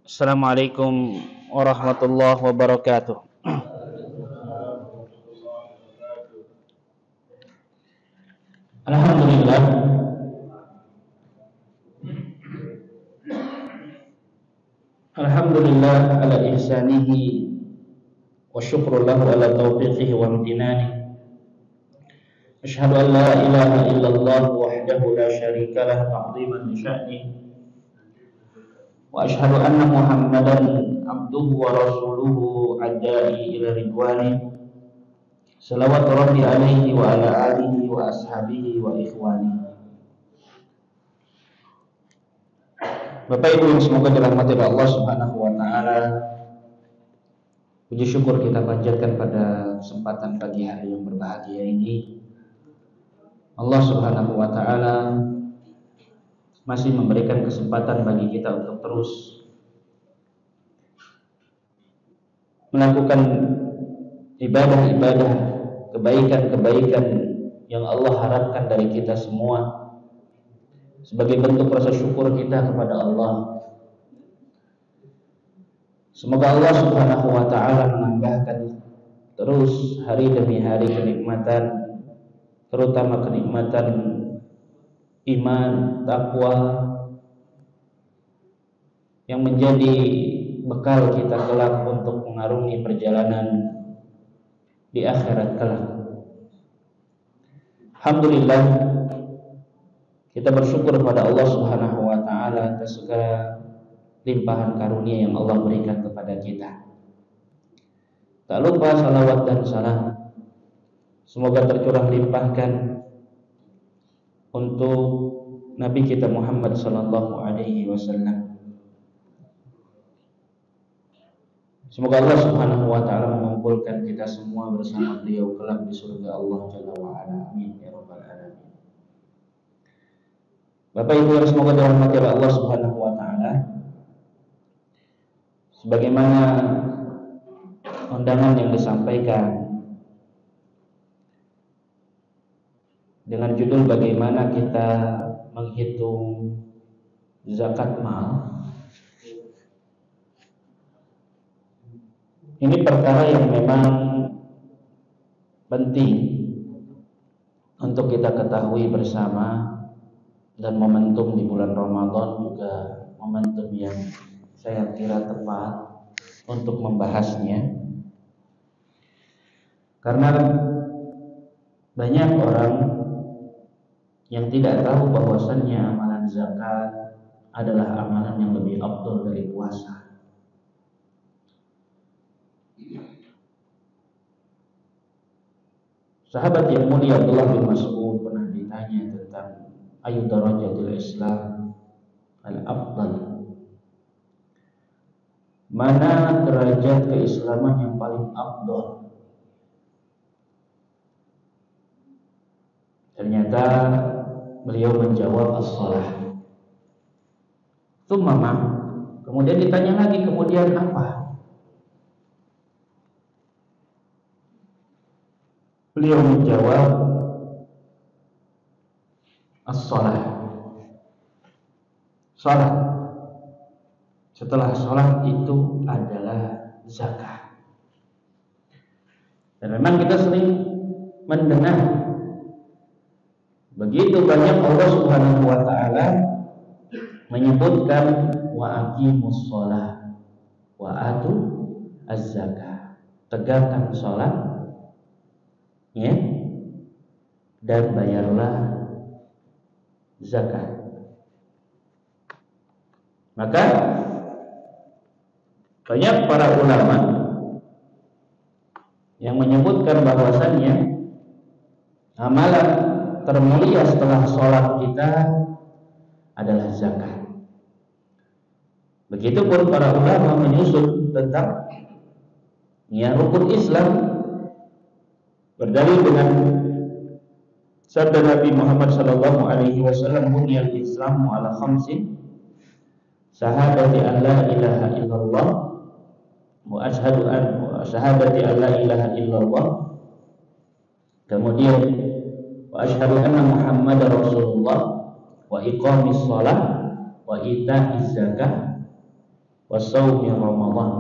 Assalamualaikum warahmatullahi wabarakatuh. Alhamdulillah, Alhamdulillah ala ihsanihi wa syukru lahu ala taufiqihi wa amtinani. Asyhadu an la ilaha illallah wahdahu la syarika lah ta'ziman li sya'ni. Wa asyhadu anna Muhammadan abduhu wa rasuluhu adda'i ila ridwani. Salawatu rabbi alaihi wa ala alihi wa ashabihi wa ikhwani. Bapak Ibu yang semoga dirahmati oleh Allah Subhanahu wa taala. Puji syukur kita panjatkan pada kesempatan pagi hari yang berbahagia ini. Allah Subhanahu wa taala masih memberikan kesempatan bagi kita untuk terus melakukan ibadah-ibadah, kebaikan-kebaikan yang Allah harapkan dari kita semua sebagai bentuk rasa syukur kita kepada Allah. Semoga Allah Subhanahu wa taala menambahkan terus hari demi hari kenikmatan, terutama kenikmatan iman, takwa yang menjadi bekal kita kelak untuk mengarungi perjalanan di akhirat kelak. Alhamdulillah, kita bersyukur kepada Allah Subhanahu wa taala atas segala limpahan karunia yang Allah berikan kepada kita. Tak lupa salawat dan salam semoga tercurah limpahkan untuk Nabi kita Muhammad sallallahu alaihi wasallam. Semoga Allah Subhanahu wa taala mengumpulkan kita semua bersama beliau kelak di surga Allah Jalla wa ala. Amin ya rabbal alamin. Bapak Ibu yang semoga dirahmati oleh Allah Subhanahu wa taala, sebagaimana undangan yang disampaikan dengan judul bagaimana kita menghitung zakat mal, ini perkara yang memang penting untuk kita ketahui bersama. Dan momentum di bulan Ramadan juga momentum yang saya kira tepat untuk membahasnya. Karena banyak orang yang tidak tahu bahwasannya amalan zakat adalah amalan yang lebih afdal dari puasa. Sahabat yang mulia Abdullah bin Mas'ud pernah ditanya tentang ayu darajatil Islam al-afdal, mana derajat keislaman yang paling afdal. Ternyata beliau menjawab as-shalah. Tsumma, kemudian ditanya lagi, kemudian apa? Beliau menjawab as-shalah. Salat. Setelah salat itu adalah zakat. Dan memang kita sering mendengar begitu banyak Allah Subhanahu wa taala menyebutkan wa aqimus shalah wa atu az-zakah. Tegakkan salat, ya, dan bayarlah zakat. Maka banyak para ulama yang menyebutkan bahwasannya amalan termulia setelah sholat kita adalah zakat. Begitupun para ulama menyusun tentang rukun Islam berdalil dengan sabda Nabi Muhammad sallallahu alaihi wasallam, bunyal Islamu ala khamsin, syahadati an la ilaha illallah wa ashhadu an syahadati an la ilaha illallah, kemudian wa ashhadu anna Muhammadar Rasulullah, wa iqamis shalah, wa ita'iz zakah, wa shaumi Ramadan.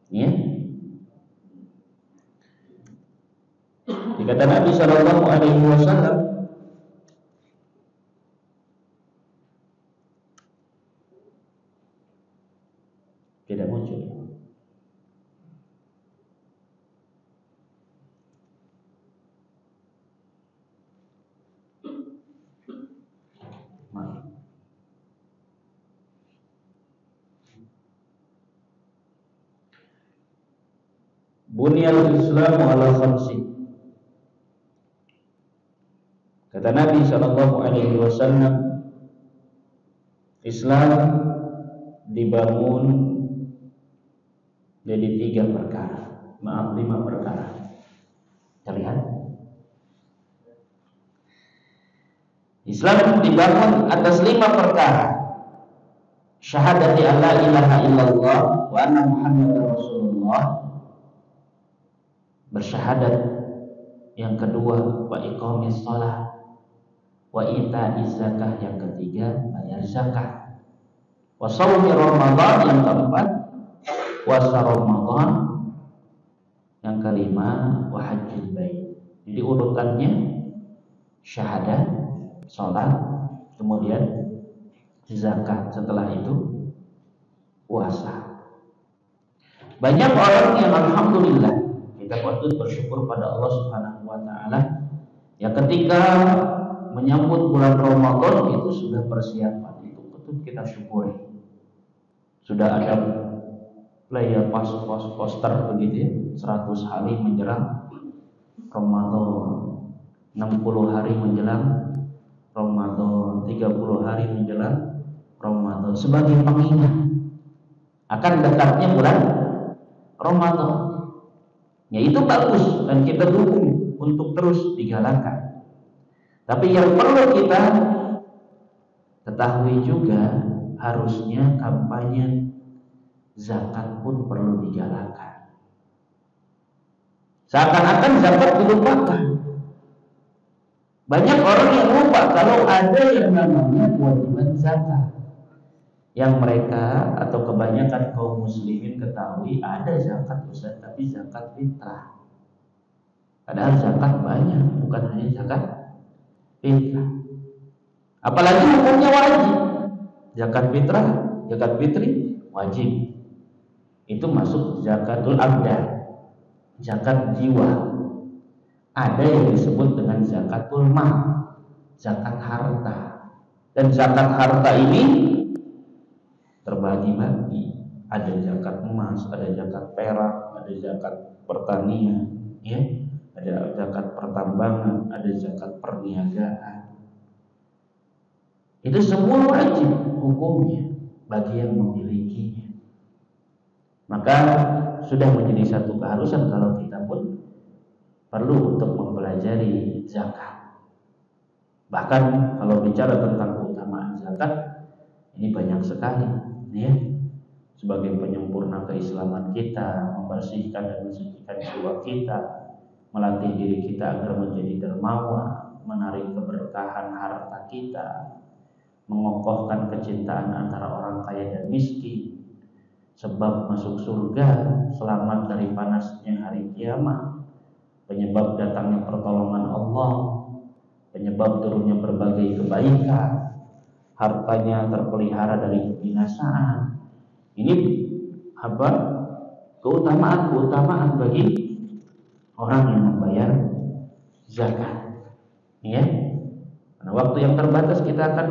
Ya. Dikata Nabi sallallahu alaihi wasallam, tidak muncul. Bunyal Islam ala khamsi. Kata Nabi sallallahu alaihi wasallam, Islam dibangun jadi 3 perkara. Maaf, 5 perkara. Terlihat? Islam dibangun atas 5 perkara. Syahadati alla ilaha illallah wa anna Muhammadar Rasulullah. Bersyahadat. Yang kedua, wa iqamis shalah, wa ita'iz zakah. Yang ketiga, bayar zakat. Wa shaumi Ramadan. Yang keempat, puasa Ramadan. Yang kelima, wa hajjil bait. Jadi urutannya syahadat, salat, kemudian zakat, setelah itu puasa. Banyak orang yang alhamdulillah, kita patut bersyukur pada Allah Subhanahu wa taala, ya ketika menyambut bulan Ramadan itu sudah persiapan, itu patut kita syukuri. Sudah ada player poster begitu ya, 100 hari menjelang Ramadan, 60 hari menjelang Ramadan, 30 hari menjelang Ramadan, sebagai pengingat akan dekatnya bulan Ramadan. Ya itu bagus dan kita dukung untuk terus digalakkan. Tapi yang perlu kita ketahui juga, harusnya kampanye zakat pun perlu digalakkan. Seakan-akan zakat dilupakan. Banyak orang yang lupa kalau ada yang namanya kewajiban zakat. Yang mereka atau kebanyakan kaum muslimin ketahui ada zakat Ustaz, tapi zakat fitrah. Padahal zakat banyak, bukan hanya zakat fitrah. Apalagi hukumnya wajib. Zakat fitrah, zakat fitri wajib. Itu masuk zakatul abdan, zakat jiwa. Ada yang disebut dengan zakatul mal, zakat harta. Dan zakat harta ini terbagi-bagi. Ada zakat emas, ada zakat perak, ada zakat pertanian, ya, ada zakat pertambangan, ada zakat perniagaan. Itu semua wajib hukumnya bagi yang memilikinya. Maka sudah menjadi satu keharusan kalau kita pun perlu untuk mempelajari zakat. Bahkan kalau bicara tentang keutamaan zakat, ini banyak sekali, ya. Sebagai penyempurna keislaman kita, membersihkan dan mensucikan jiwa kita, melatih diri kita agar menjadi dermawan, menarik keberkahan harta kita, mengokohkan kecintaan antara orang kaya dan miskin, sebab masuk surga, selamat dari panasnya hari kiamat, penyebab datangnya pertolongan Allah, penyebab turunnya berbagai kebaikan, hartanya terpelihara dari kebinasaan. Ini apa? Keutamaan bagi orang yang membayar zakat. Ya. Karena waktu yang terbatas kita akan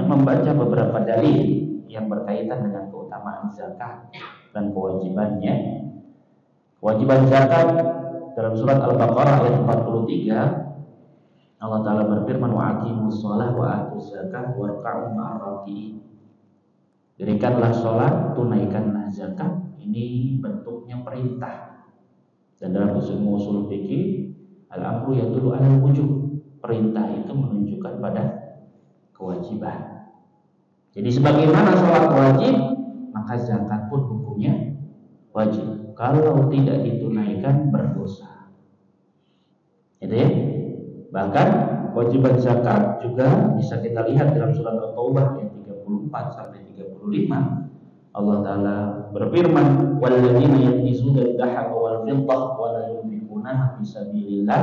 membaca beberapa dalil yang berkaitan dengan keutamaan zakat dan kewajibannya. Kewajiban zakat dalam surat Al-Baqarah ayat 43, Allah Ta'ala berfirman, wa aqimus shalah wa atuz zakah warka'u ma'ar raki'in. Dirikanlah sholat, tunaikanlah zakat. Ini bentuknya perintah. Dan dalam usul fikih, al-amru yadullu 'alal wujub. Perintah itu menunjukkan pada kewajiban. Jadi sebagaimana sholat wajib, maka zakat pun hukumnya wajib. Kalau tidak ditunaikan berdosa. Itu ya. Bahkan kewajiban zakat juga bisa kita lihat dalam surat At-Taubah ayat 34 sampai 35. Allah Ta'ala berfirman, walladzina yaknizuna adh-dhahaba wal fiddah wa la yunfiqunaha fi sabilillah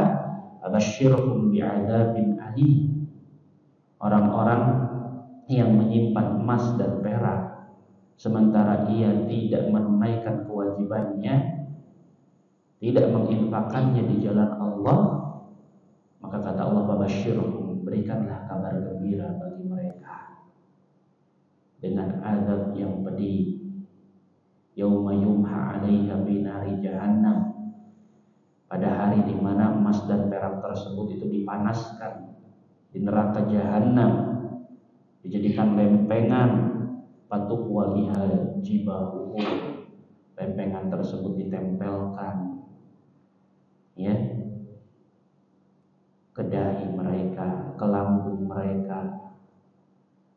fabasyshirhum bi'adzabin alim. Orang-orang yang menyimpan emas dan perak sementara ia tidak menunaikan kewajibannya, tidak menginfakkannya di jalan Allah, maka kata Allah, fabasyshirhum, berikanlah kabar gembira bagi mereka dengan azab yang pedih. Yauma yumha 'alaiha bi nari jahannam, pada hari di mana emas dan perak tersebut itu dipanaskan di neraka jahanam, dijadikan lempengan, patukwa biha jibahuhum, lempengan tersebut ditempelkan ya ke dahi mereka, ke lambung mereka,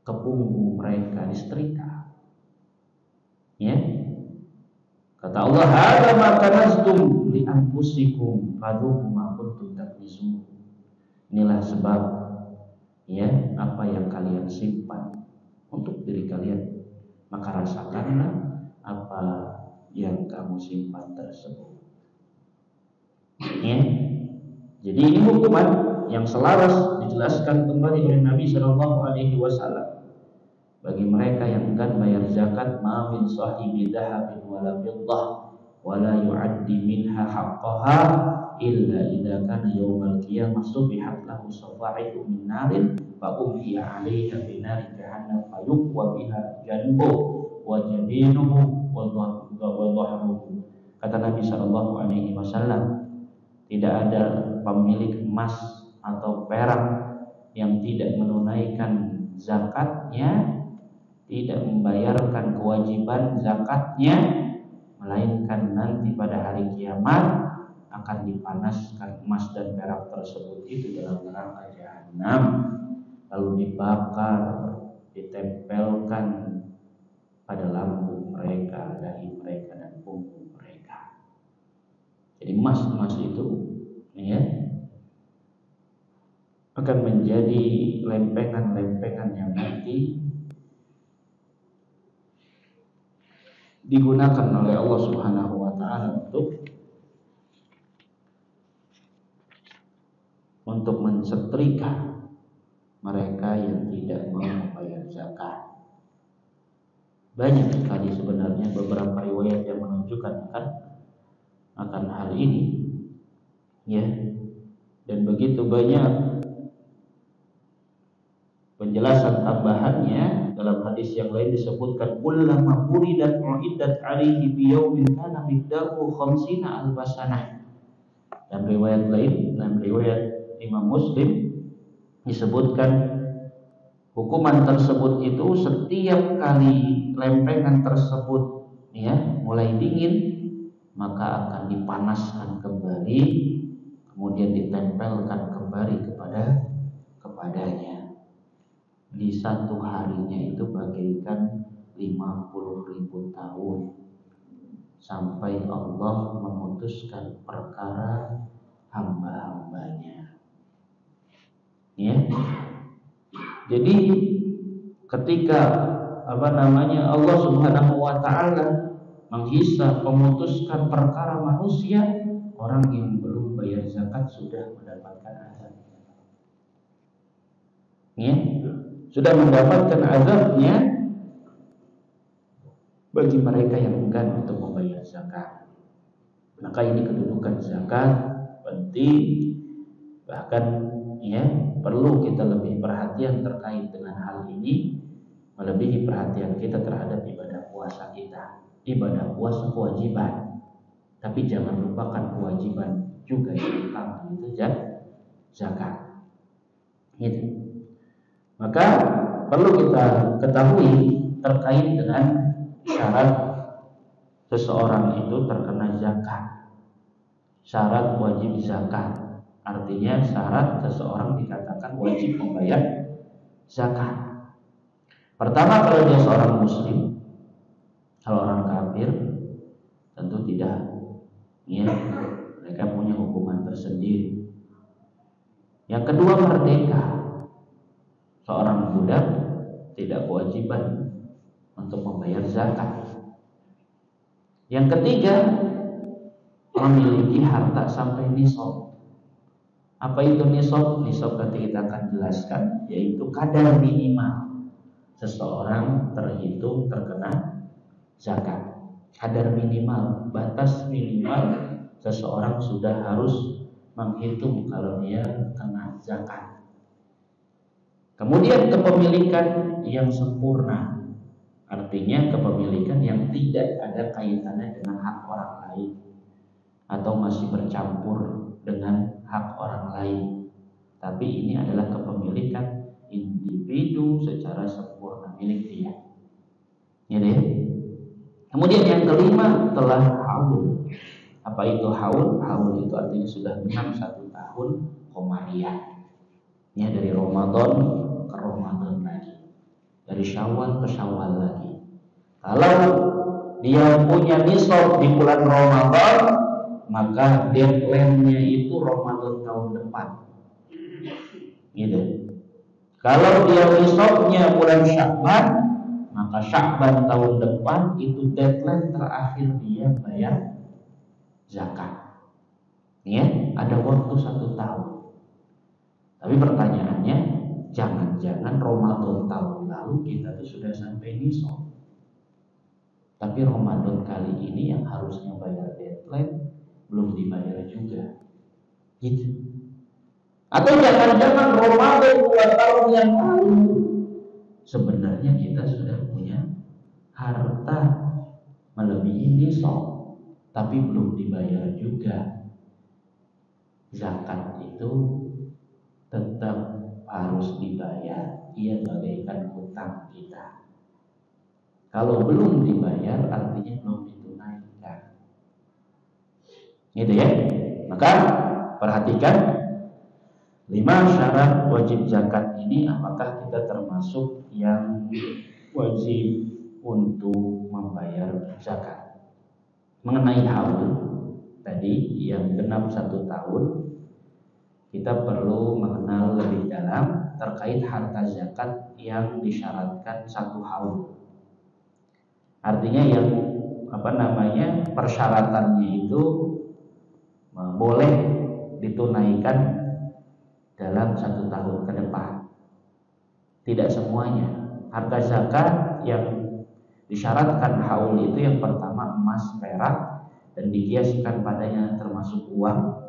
ke punggung mereka, disetrika ya. Kata Allah, hadza ma kanaztum li anfusikum fadhuqu ma kuntum taknizun. Inilah sebab ya apa yang kalian simpan untuk diri kalian, maka rasakanlah apa yang kamu simpan tersebut. Ya. Jadi ini hukuman yang selaras dijelaskan kembali oleh Nabi Shallallahu Alaihi Wasallam bagi mereka yang enggan bayar zakat. Ma min sahibi dhahabin wala fiddah wala yu'addi minha haqqaha illa idza kana yaumal qiyamah subihat lahu safa'ihu min narin fa umhiya 'alaiha bi nari jahannam fa yuqwa biha janbuhu wa jabinuhu wa dhahruhu. Kata Nabi Shallallahu Alaihi Wasallam, tidak ada pemilik emas atau perak yang tidak menunaikan zakatnya, tidak membayarkan kewajiban zakatnya, melainkan nanti pada hari kiamat akan dipanaskan emas dan perak tersebut itu dalam neraka jahanam, lalu dibakar, ditempelkan pada lambung mereka, dahi mereka dan punggung mereka. Jadi emas itu ya akan menjadi lempengan-lempengan yang nanti digunakan oleh Allah Subhanahu wa taala untuk mensetrika mereka yang tidak mau membayar zakat. Banyak sekali sebenarnya beberapa riwayat yang menunjukkan akan hal ini ya, dan begitu banyak penjelasan tambahannya. Dalam hadis yang lain disebutkan, kullama uridat uiddat alaihi bi yaumin kana miqdaruhu 50 albasanah. Dan riwayat lain, dalam riwayat Imam Muslim disebutkan hukuman tersebut itu setiap kali lempengan tersebut ya mulai dingin, maka akan dipanaskan kembali, kemudian ditempelkan kembali kepadanya. Di satu harinya itu bagaikan 50.000 tahun sampai Allah memutuskan perkara hamba-hambanya ya. Jadi ketika Allah Subhanahu wa taala menghisab, memutuskan perkara manusia, orang yang belum bayar zakat sudah mendapatkan azab ya, sudah mendapatkan azabnya bagi mereka yang enggan untuk membayar zakat. Maka ini kedudukan zakat penting, bahkan ya perlu kita lebih perhatian terkait dengan hal ini, melebihi perhatian kita terhadap ibadah puasa kita. Ibadah puasa kewajiban, tapi jangan lupakan kewajiban juga yang utama, itu zakat. Gitu. Maka perlu kita ketahui terkait dengan syarat seseorang itu terkena zakat. Syarat wajib zakat, artinya syarat seseorang dikatakan wajib membayar zakat. Pertama, kalau dia seorang muslim. Kalau orang kafir tentu tidak ya, mereka punya hukuman tersendiri. Yang kedua, merdeka. Seorang budak tidak kewajiban untuk membayar zakat. zakat. Yang ketiga, memiliki harta sampai nisab. Apa itu nisab? Nisab nanti kita akan jelaskan, yaitu kadar minimal seseorang terhitung terkena zakat. Kadar minimal, batas minimal seseorang sudah harus menghitung kalau dia kena zakat. Kemudian kepemilikan yang sempurna, artinya kepemilikan yang tidak ada kaitannya dengan hak orang lain atau masih bercampur dengan hak orang lain, tapi ini adalah kepemilikan individu secara sempurna milik dia. Jadi, kemudian yang kelima telah haul. Apa itu haul? Haul itu artinya sudah genap 1 tahun Qamariyah. Ya, dari Ramadan ke Ramadan lagi, dari Syawal ke Syawal lagi. Kalau dia punya nisab di bulan Ramadan, maka deadline-nya itu Ramadan tahun depan. Gitu. Kalau dia nisabnya bulan Sya'ban, maka Sya'ban tahun depan itu deadline terakhir dia bayar zakat. Ya, ada waktu 1 tahun. Tapi pertanyaannya, jangan-jangan Ramadan tahun lalu kita tuh sudah sampai nisab, tapi Ramadan kali ini yang harusnya bayar deadline belum dibayar juga, gitu. Atau jangan-jangan Ramadan 2 tahun yang lalu sebenarnya kita sudah punya harta melebihi nisab, tapi belum dibayar juga. Zakat itu tetap harus dibayar, ia bagaikan hutang kita. Kalau belum dibayar artinya belum ditunaikan. Gitu ya. Maka perhatikan 5 syarat wajib zakat ini, apakah kita termasuk yang wajib untuk membayar zakat. Mengenai haul tadi yang genap 1 tahun, kita perlu mengenal lebih dalam terkait harta zakat yang disyaratkan 1 haul. Artinya yang persyaratannya itu boleh ditunaikan dalam 1 tahun ke depan. Tidak semuanya. Harta zakat yang disyaratkan haul itu yang pertama emas, perak, dan dikiaskan padanya termasuk uang,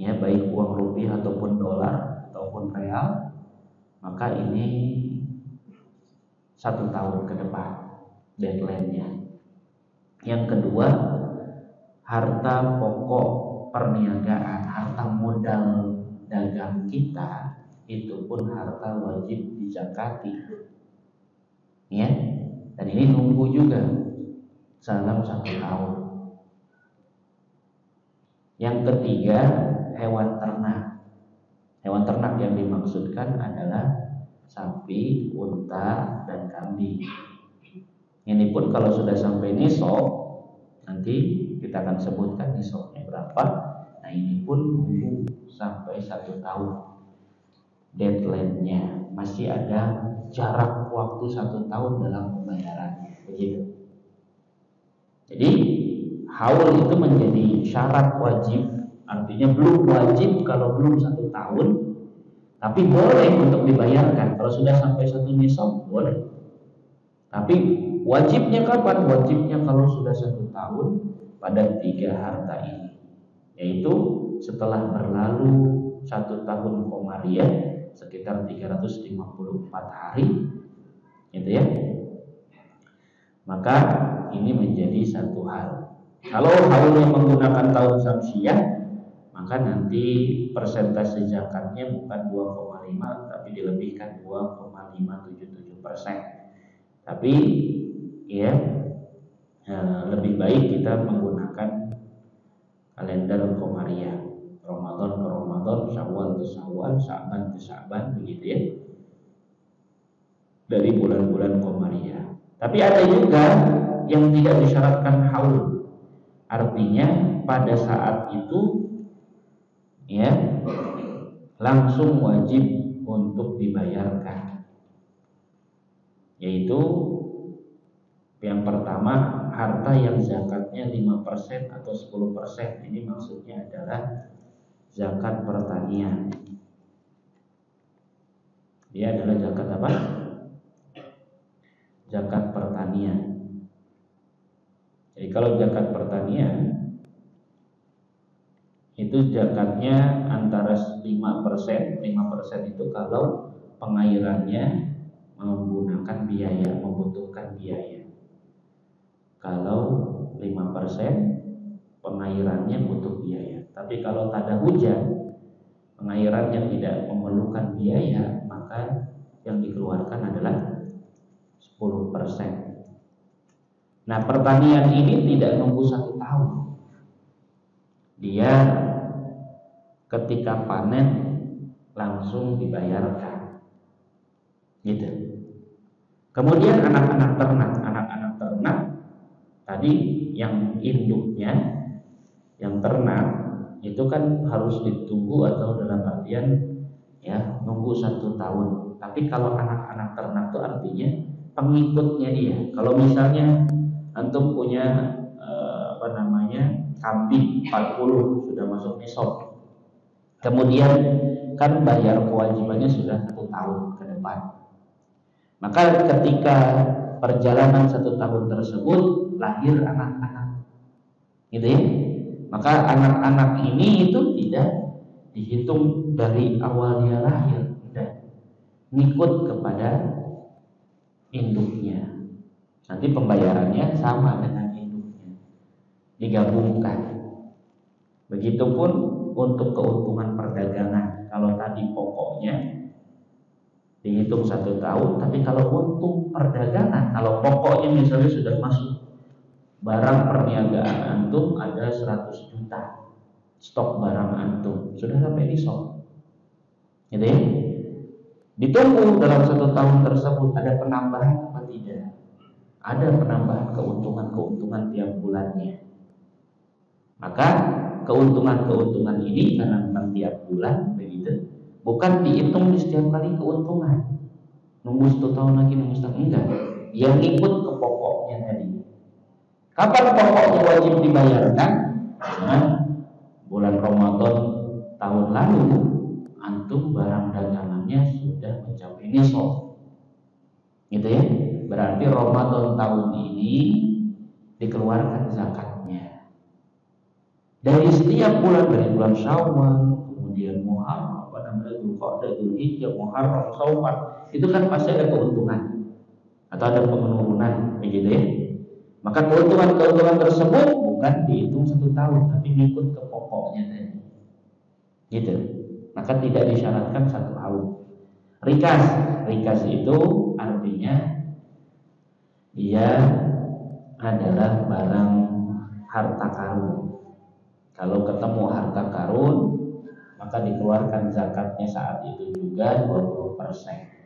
ya, baik uang rupiah ataupun dolar ataupun real, maka ini 1 tahun ke depan deadline-nya. Yang kedua, harta pokok perniagaan, harta modal dagang kita, itu pun harta wajib dizakati. Ya, dan ini nunggu juga dalam 1 tahun. Yang ketiga, hewan ternak. Hewan ternak yang dimaksudkan adalah sapi, unta, dan kambing. Ini pun kalau sudah sampai nisab, nanti kita akan sebutkan nisabnya berapa. Nah, ini pun nunggu sampai 1 tahun deadline-nya. Masih ada jarak waktu 1 tahun dalam pembayarannya. Begitu. Jadi haul itu menjadi syarat wajib, artinya belum wajib kalau belum 1 tahun, tapi boleh untuk dibayarkan. Kalau sudah sampai 1 nisab boleh. Tapi wajibnya kapan? Wajibnya kalau sudah 1 tahun pada 3 harta ini, yaitu setelah berlalu 1 tahun Qamariyah sekitar 354 hari, gitu ya. Maka ini menjadi 1 hal. Kalau haulnya menggunakan tahun Syamsiyah, maka nanti persentase zakatnya bukan 2,5 tapi dilebihkan 2,577%. Tapi ya, lebih baik kita menggunakan kalender Qamariyah, Ramadan ke Ramadan, Syawal ke Syawal, Sya'ban ke Sya'ban, begitu ya, dari bulan-bulan Qamariyah. Tapi ada juga yang tidak disyaratkan haul, artinya pada saat itu ya langsung wajib untuk dibayarkan, yaitu Yang pertama, harta yang zakatnya 5% atau 10%. Ini maksudnya adalah zakat pertanian. Dia adalah zakat apa? Zakat pertanian. Jadi kalau zakat pertanian itu zakatnya antara 5%. 5% itu kalau pengairannya menggunakan biaya, membutuhkan biaya. Kalau 5% pengairannya butuh biaya. Tapi kalau tak ada hujan, pengairannya tidak memerlukan biaya, maka yang dikeluarkan adalah 10%. Nah, pertanian ini tidak nunggu 1 tahun. Dia ketika panen langsung dibayarkan, gitu. Kemudian anak-anak ternak tadi yang induknya, yang ternak itu kan harus ditunggu atau dalam artian ya nunggu 1 tahun. Tapi kalau anak-anak ternak itu artinya pengikutnya dia. Kalau misalnya antum punya kambing 40 sudah masuk nisab, kemudian kan bayar kewajibannya sudah 1 tahun ke depan. Maka ketika perjalanan 1 tahun tersebut lahir anak-anak, gitu ya. Maka anak-anak ini itu tidak dihitung dari awal dia lahir, tidak, ngikut kepada induknya. Nanti pembayarannya sama dengan induknya, digabungkan. Begitupun untuk keuntungan perdagangan. Kalau tadi pokoknya dihitung 1 tahun, tapi kalau untung perdagangan, kalau pokoknya misalnya sudah masuk barang perniagaan antum ada 100 juta, stok barang antum sudah sampai di nisab, gitu ya. Ditunggu dalam 1 tahun tersebut ada penambahan apa tidak? Ada penambahan keuntungan tiap bulannya. Maka keuntungan ini karena memang tiap bulan begitu, bukan dihitung di setiap kali keuntungan. Nunggu 1 tahun lagi, nunggu setahun, enggak. Yang ikut ke pokoknya tadi. Kapan pokoknya wajib dibayarkan? Nah, bulan Ramadan tahun lalu antum barang dagangannya sudah mencapai nisab, gitu ya. Berarti Ramadan tahun ini dikeluarkan zakatnya. Dari setiap bulan, dari bulan Syawal, kemudian Muharram, Dzulqa'dah, Dzulhijjah, Muharram, Syawal, itu kan pasti ada keuntungan atau ada penurunan, begitu ya. Maka keuntungan tersebut bukan dihitung 1 tahun, tapi ngikut ke pokoknya tadi, gitu. Maka tidak disyaratkan 1 tahun. Rikas itu artinya dia adalah barang harta karun. Kalau ketemu harta karun, maka dikeluarkan zakatnya saat itu juga 20%.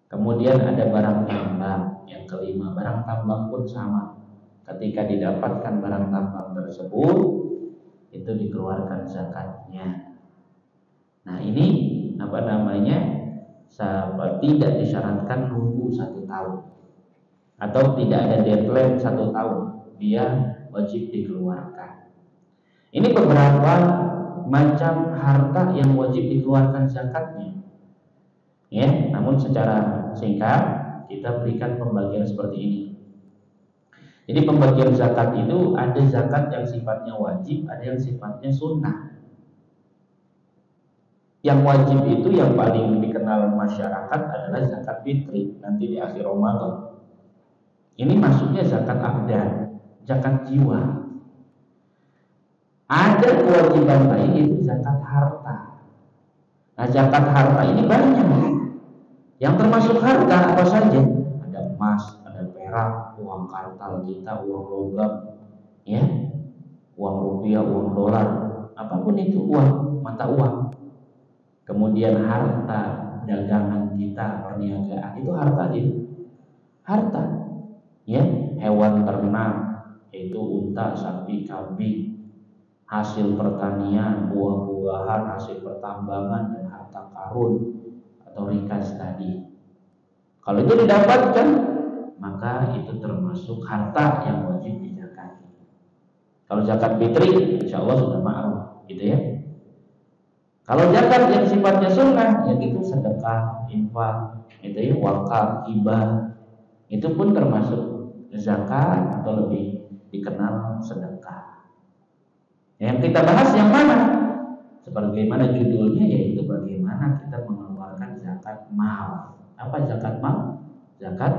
Kemudian ada barang tambang, yang kelima, barang tambang pun sama. Ketika didapatkan barang tambang tersebut, itu dikeluarkan zakatnya. Nah, ini tidak disyaratkan nunggu 1 tahun atau tidak ada deadline 1 tahun, dia wajib dikeluarkan. Ini beberapa macam harta yang wajib dikeluarkan zakatnya. Ya, namun secara singkat kita berikan pembagian seperti ini. Jadi pembagian zakat itu ada zakat yang sifatnya wajib, ada yang sifatnya sunnah. Yang wajib itu yang paling dikenal masyarakat adalah zakat fitri nanti di akhir Ramadan. Ini maksudnya zakat abdan, zakat jiwa. Ada kewajiban lain yaitu zakat harta. Nah, zakat harta ini banyak. Yang termasuk harta apa saja? Ada emas, ada perak, uang kartal kita, uang logam, ya, uang rupiah, uang dolar, apapun itu uang, mata uang. Kemudian harta dagangan kita, perniagaan, itu harta itu. Harta, ya, hewan ternak yaitu unta, sapi, kambing, hasil pertanian, buah-buahan, hasil pertambangan, dan harta karun atau rikas tadi. Kalau itu didapatkan maka itu termasuk harta yang wajib dizakati. Kalau zakat fitri, insya Allah sudah ma'ruf, gitu ya. Kalau zakat yang sifatnya sunnah, ya itu sedekah, infak, gitu ya, wakaf, hibah, itu pun termasuk zakat atau lebih dikenal sedekah. Yang kita bahas yang mana? Sebagaimana judulnya, yaitu bagaimana kita mengeluarkan zakat mal. Apa zakat mal? Zakat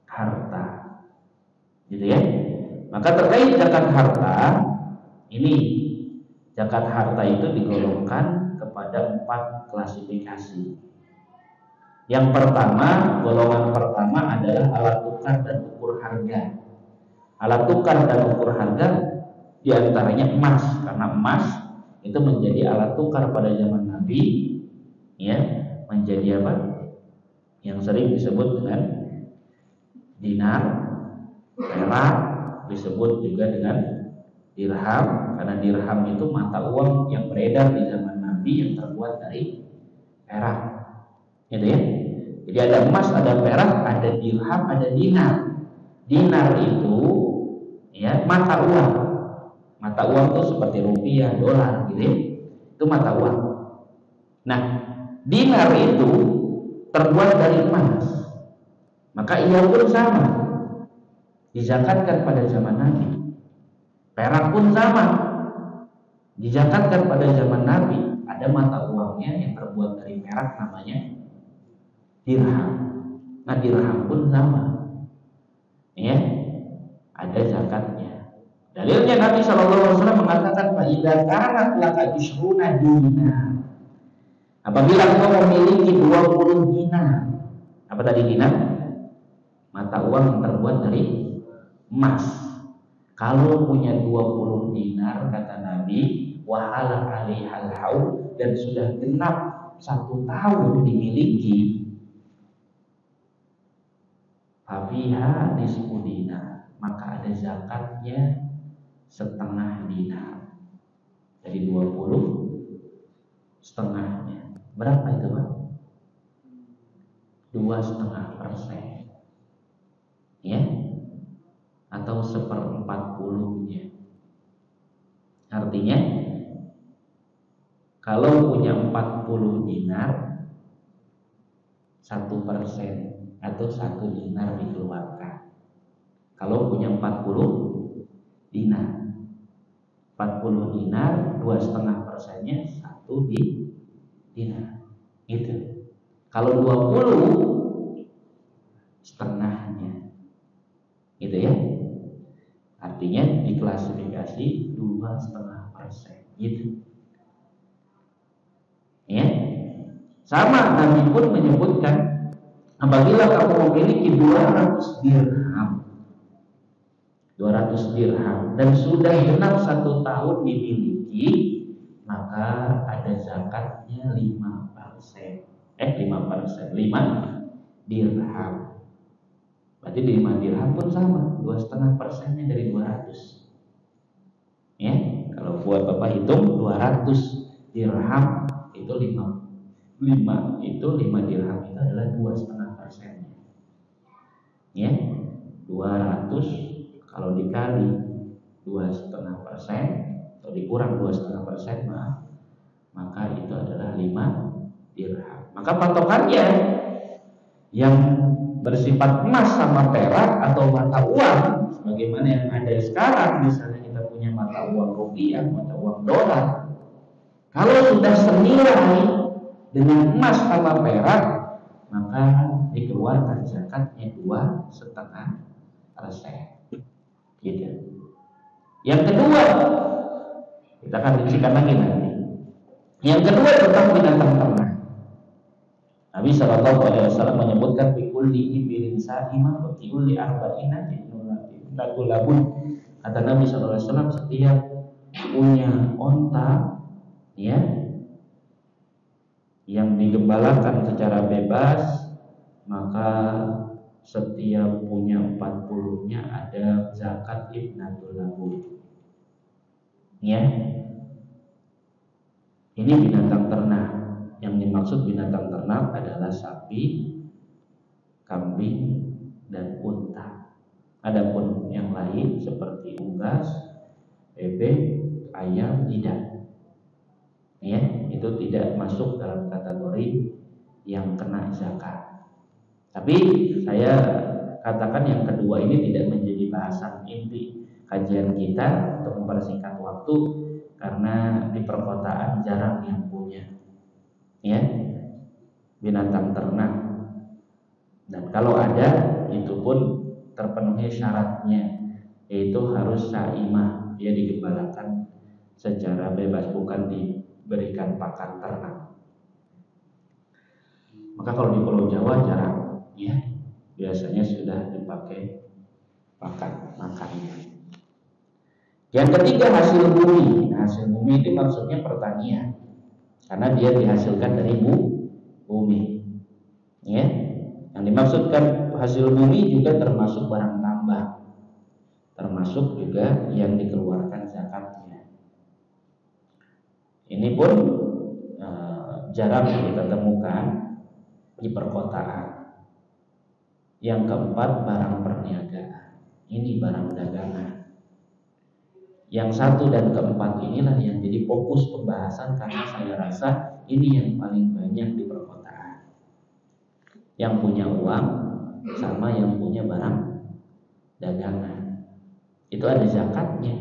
harta, gitu ya. Maka terkait zakat harta ini, zakat harta itu digolongkan kepada 4 klasifikasi. Yang pertama, golongan pertama adalah alat tukar dan ukur harga. Alat tukar dan ukur harga diantaranya emas, karena emas itu menjadi alat tukar pada zaman Nabi, ya, menjadi apa? Yang sering disebut dengan dinar, perak, disebut juga dengan dirham, karena dirham itu mata uang yang beredar di zaman Nabi yang terbuat dari perak, gitu ya. Jadi ada emas, ada perak, ada dirham, ada dinar. Dinar itu ya mata uang. Mata uang itu seperti rupiah, dolar, gitu ya. Itu mata uang. Nah, dinar itu terbuat dari emas. Maka ia pun sama, dizakatkan pada zaman Nabi. Perak pun sama, dizakatkan pada zaman Nabi. Ada mata uangnya yang terbuat dari perak, namanya dirham. Nah, dirham pun sama, ya, ada zakatnya. Dalilnya Nabi SAW mengatakan, "Fa'idza kanat laka 20 dinar." Apabila kau memiliki 20 dinar. Apa tadi dinar? Mata uang yang terbuat dari emas. Kalau punya 20 dinar, kata Nabi, wahala alihal haul, dan sudah genap 1 tahun dimiliki, fafiha nisfu dinar, maka ada zakatnya setengah dinar. Dari 20, setengahnya. Berapa itu, Pak? 2,5%, ya, atau 1/40-nya. Artinya kalau punya 40 dinar, 1% atau 1 dinar dikeluarkan. Kalau punya 40 dinar, 40 dinar, 2,5%-nya 1 dinar. Gitu. Kalau 20, setengahnya. Gitu ya. Artinya diklasifikasi 2,5%. Gitu. Ya. Sama, Nabi pun menyebutkan, apabila kamu memiliki 200 dirham, 200 dirham dan sudah genap 1 tahun dimiliki, maka ada zakatnya 5%. 5 dirham. Berarti 5 dirham pun sama, 2,5%-nya dari 200. Ya, kalau buat Bapak hitung 200 dirham itu 5 dirham itu adalah 2,5%-nya. Ya, 200 kalau dikali 2,5% atau dikurang 2,5%, maka itu adalah 5 dirham. Maka patokannya yang bersifat emas sama perak atau mata uang, sebagaimana yang ada sekarang, misalnya kita punya mata uang rupiah, mata uang dolar, kalau sudah senilai dengan emas sama perak, maka dikeluarkan zakatnya 2,5%. Gitu. Yang kedua, kita akan rincikan lagi nanti. Yang kedua tentang binatang ternak. Nabi SAW menyebutkan bikulli ibilin sa'imah wa bikulli arba'ina ibnatul labun. Kata Nabi SAW, setiap punya onta, ya, yang digembalakan secara bebas, maka setiap punya 40-nya ada zakat ibnatul labun. Ya, ini binatang ternak. Yang dimaksud binatang ternak adalah sapi, kambing, dan seperti unggas, bebek, ayam tidak. Ya, itu tidak masuk dalam kategori yang kena zakat. Tapi saya katakan yang kedua ini tidak menjadi bahasan inti kajian kita untuk mempersingkat waktu, karena di perkotaan jarang yang punya ya binatang ternak, dan kalau ada itu pun terpenuhi syaratnya, yaitu harus saimah, dia digembalakan secara bebas, bukan diberikan pakan ternak. Maka kalau di Pulau Jawa jarang ya, biasanya sudah dipakai makannya. Yang ketiga, hasil bumi. Hasil bumi itu maksudnya pertanian, karena dia dihasilkan dari bumi. Ya, yang dimaksudkan hasil bumi juga termasuk barang tambang, termasuk juga yang dikeluarkan zakatnya. Ini pun jarang kita temukan di perkotaan. Yang keempat, barang perniagaan. Ini barang dagangan. Yang satu dan keempat inilah yang jadi fokus pembahasan, karena saya rasa ini yang paling banyak di perkotaan. Yang punya uang sama yang punya barang dagangan, itu ada zakatnya.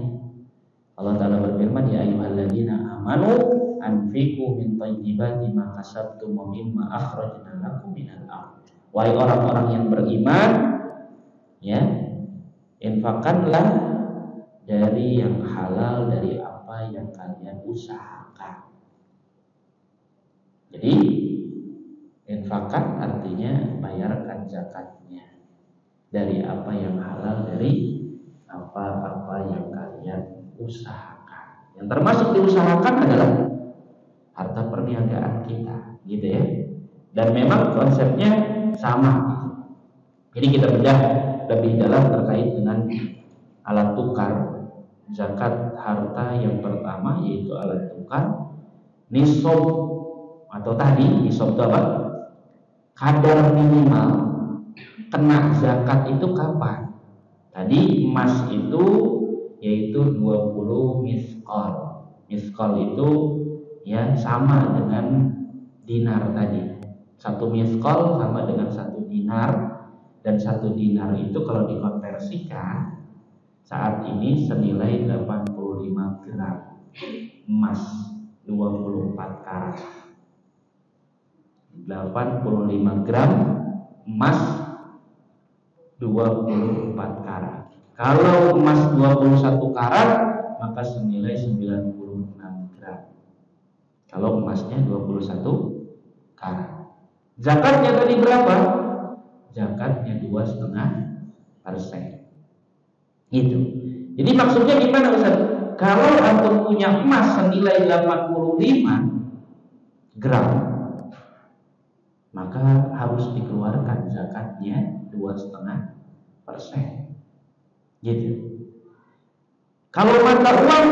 Allah Ta'ala berfirman, ya ayyuhalladzina amanu anfiqu min thayyibati ma kasabtum wa mimma akhrajna lakum minal ardh. Wahai orang-orang yang beriman, ya, infakkanlah dari yang halal, dari apa yang kalian usahakan. Jadi infakkan artinya bayarkan zakatnya dari apa yang halal, dari apa-apa yang kalian usahakan. Yang termasuk diusahakan adalah harta perniagaan kita, gitu ya. Dan memang konsepnya sama. Jadi kita bedah lebih dalam terkait dengan alat tukar zakat harta. Yang pertama yaitu alat tukar, nisab, atau tadi nisab itu apa? Kadar minimal kena zakat itu kapan? Tadi emas itu yaitu 20 miskol. Miskol itu ya sama dengan dinar tadi. 1 miskol sama dengan 1 dinar, dan 1 dinar itu kalau dikonversikan saat ini senilai 85 gram emas 24 karat. 85 gram emas 24 karat. Kalau emas 21 karat maka senilai 96 gram. Kalau emasnya 21 karat. Zakatnya tadi berapa? Zakatnya 2,5%. Gitu. Jadi maksudnya gimana Ustaz? Kalau antum punya emas senilai 85 gram, maka harus dikeluarkan zakatnya 2,5%. Gitu. Kalau mata uang,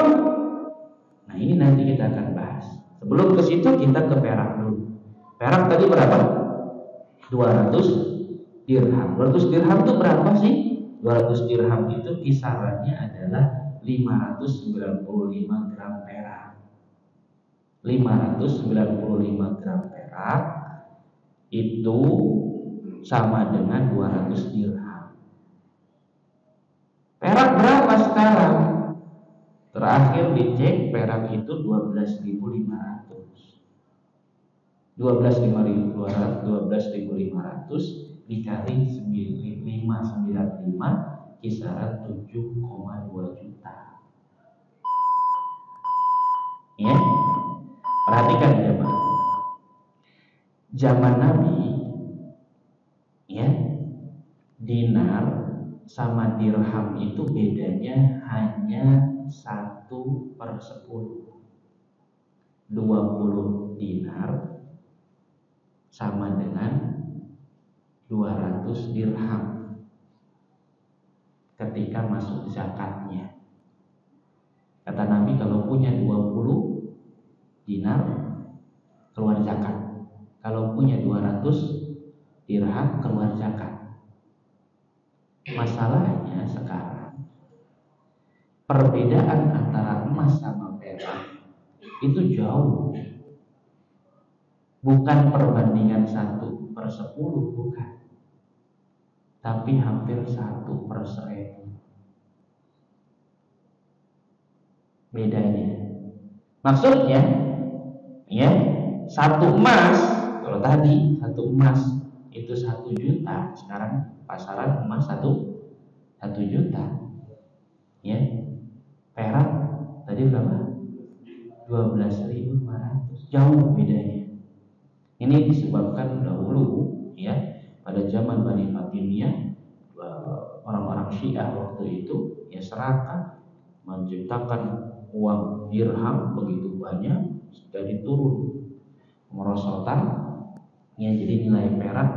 nah ini nanti kita akan bahas. Sebelum ke situ kita ke perak dulu. Perak tadi berapa? 200 dirham. 200 dirham itu berapa sih? 200 dirham itu kisarannya adalah 595 gram perak. 595 gram perak itu sama dengan 200 dirham. Perak berapa sekarang? Terakhir dicek perak itu 12.500. 12.500 dikali 595 kisaran 7,2 juta. Ya, perhatikan jemaah. Zaman Nabi, ya, dinar sama dirham itu bedanya hanya 1/10. 20 dinar sama dengan 200 dirham ketika masuk zakatnya. Kata Nabi, kalau punya 20 dinar keluar zakat, kalau punya 200 dirham keluar zakat. Masalahnya sekarang perbedaan antara emas sama perak itu jauh. Bukan perbandingan 1/10, bukan. Tapi hampir 1/1000 bedanya. Maksudnya, ya, satu emas, kalau tadi satu emas itu 1 juta, sekarang pasaran emas 1 juta, ya. Perak tadi berapa? 12.500, jauh bedanya. Ini disebabkan dahulu, ya, pada zaman Bani Fatimiyah, orang-orang Syiah waktu itu ya serakah menciptakan uang dirham begitu banyak dari turun merosotan, ya, jadi nilai perak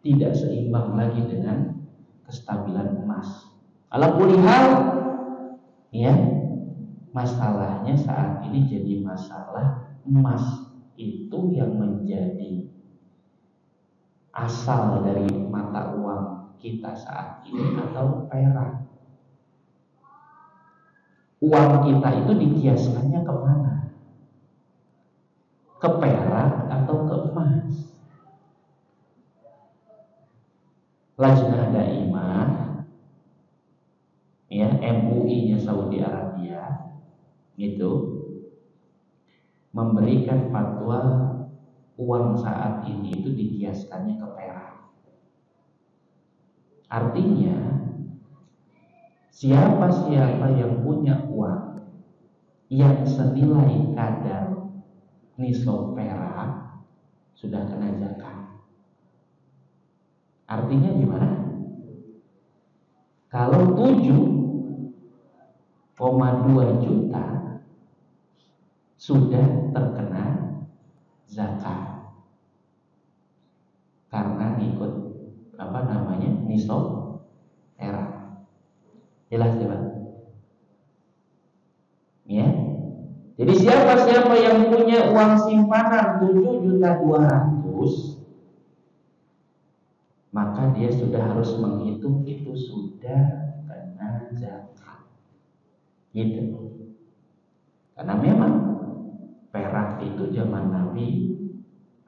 tidak seimbang lagi dengan kestabilan emas. Ala kulli hal, ya, masalahnya saat ini jadi masalah emas itu yang menjadi asal dari mata uang kita saat ini atau perak. Uang kita itu dikiaskannya kemana? Ke perak atau ke emas? Lajnah Daimah, ya, MUI-nya Saudi Arabia itu memberikan fatwa uang saat ini itu dikiaskannya ke perak. Artinya siapa-siapa yang punya uang yang senilai kadar nisab perak sudah kena zakat. Artinya gimana? Kalau 7,2 juta sudah terkena zakat karena ikut nisab perak. Jelas ya, Pak? Ya. Jadi siapa-siapa yang punya uang simpanan 7.200.000, maka dia sudah harus menghitung itu sudah kena zakat. Gitu. Karena memang perak itu zaman Nabi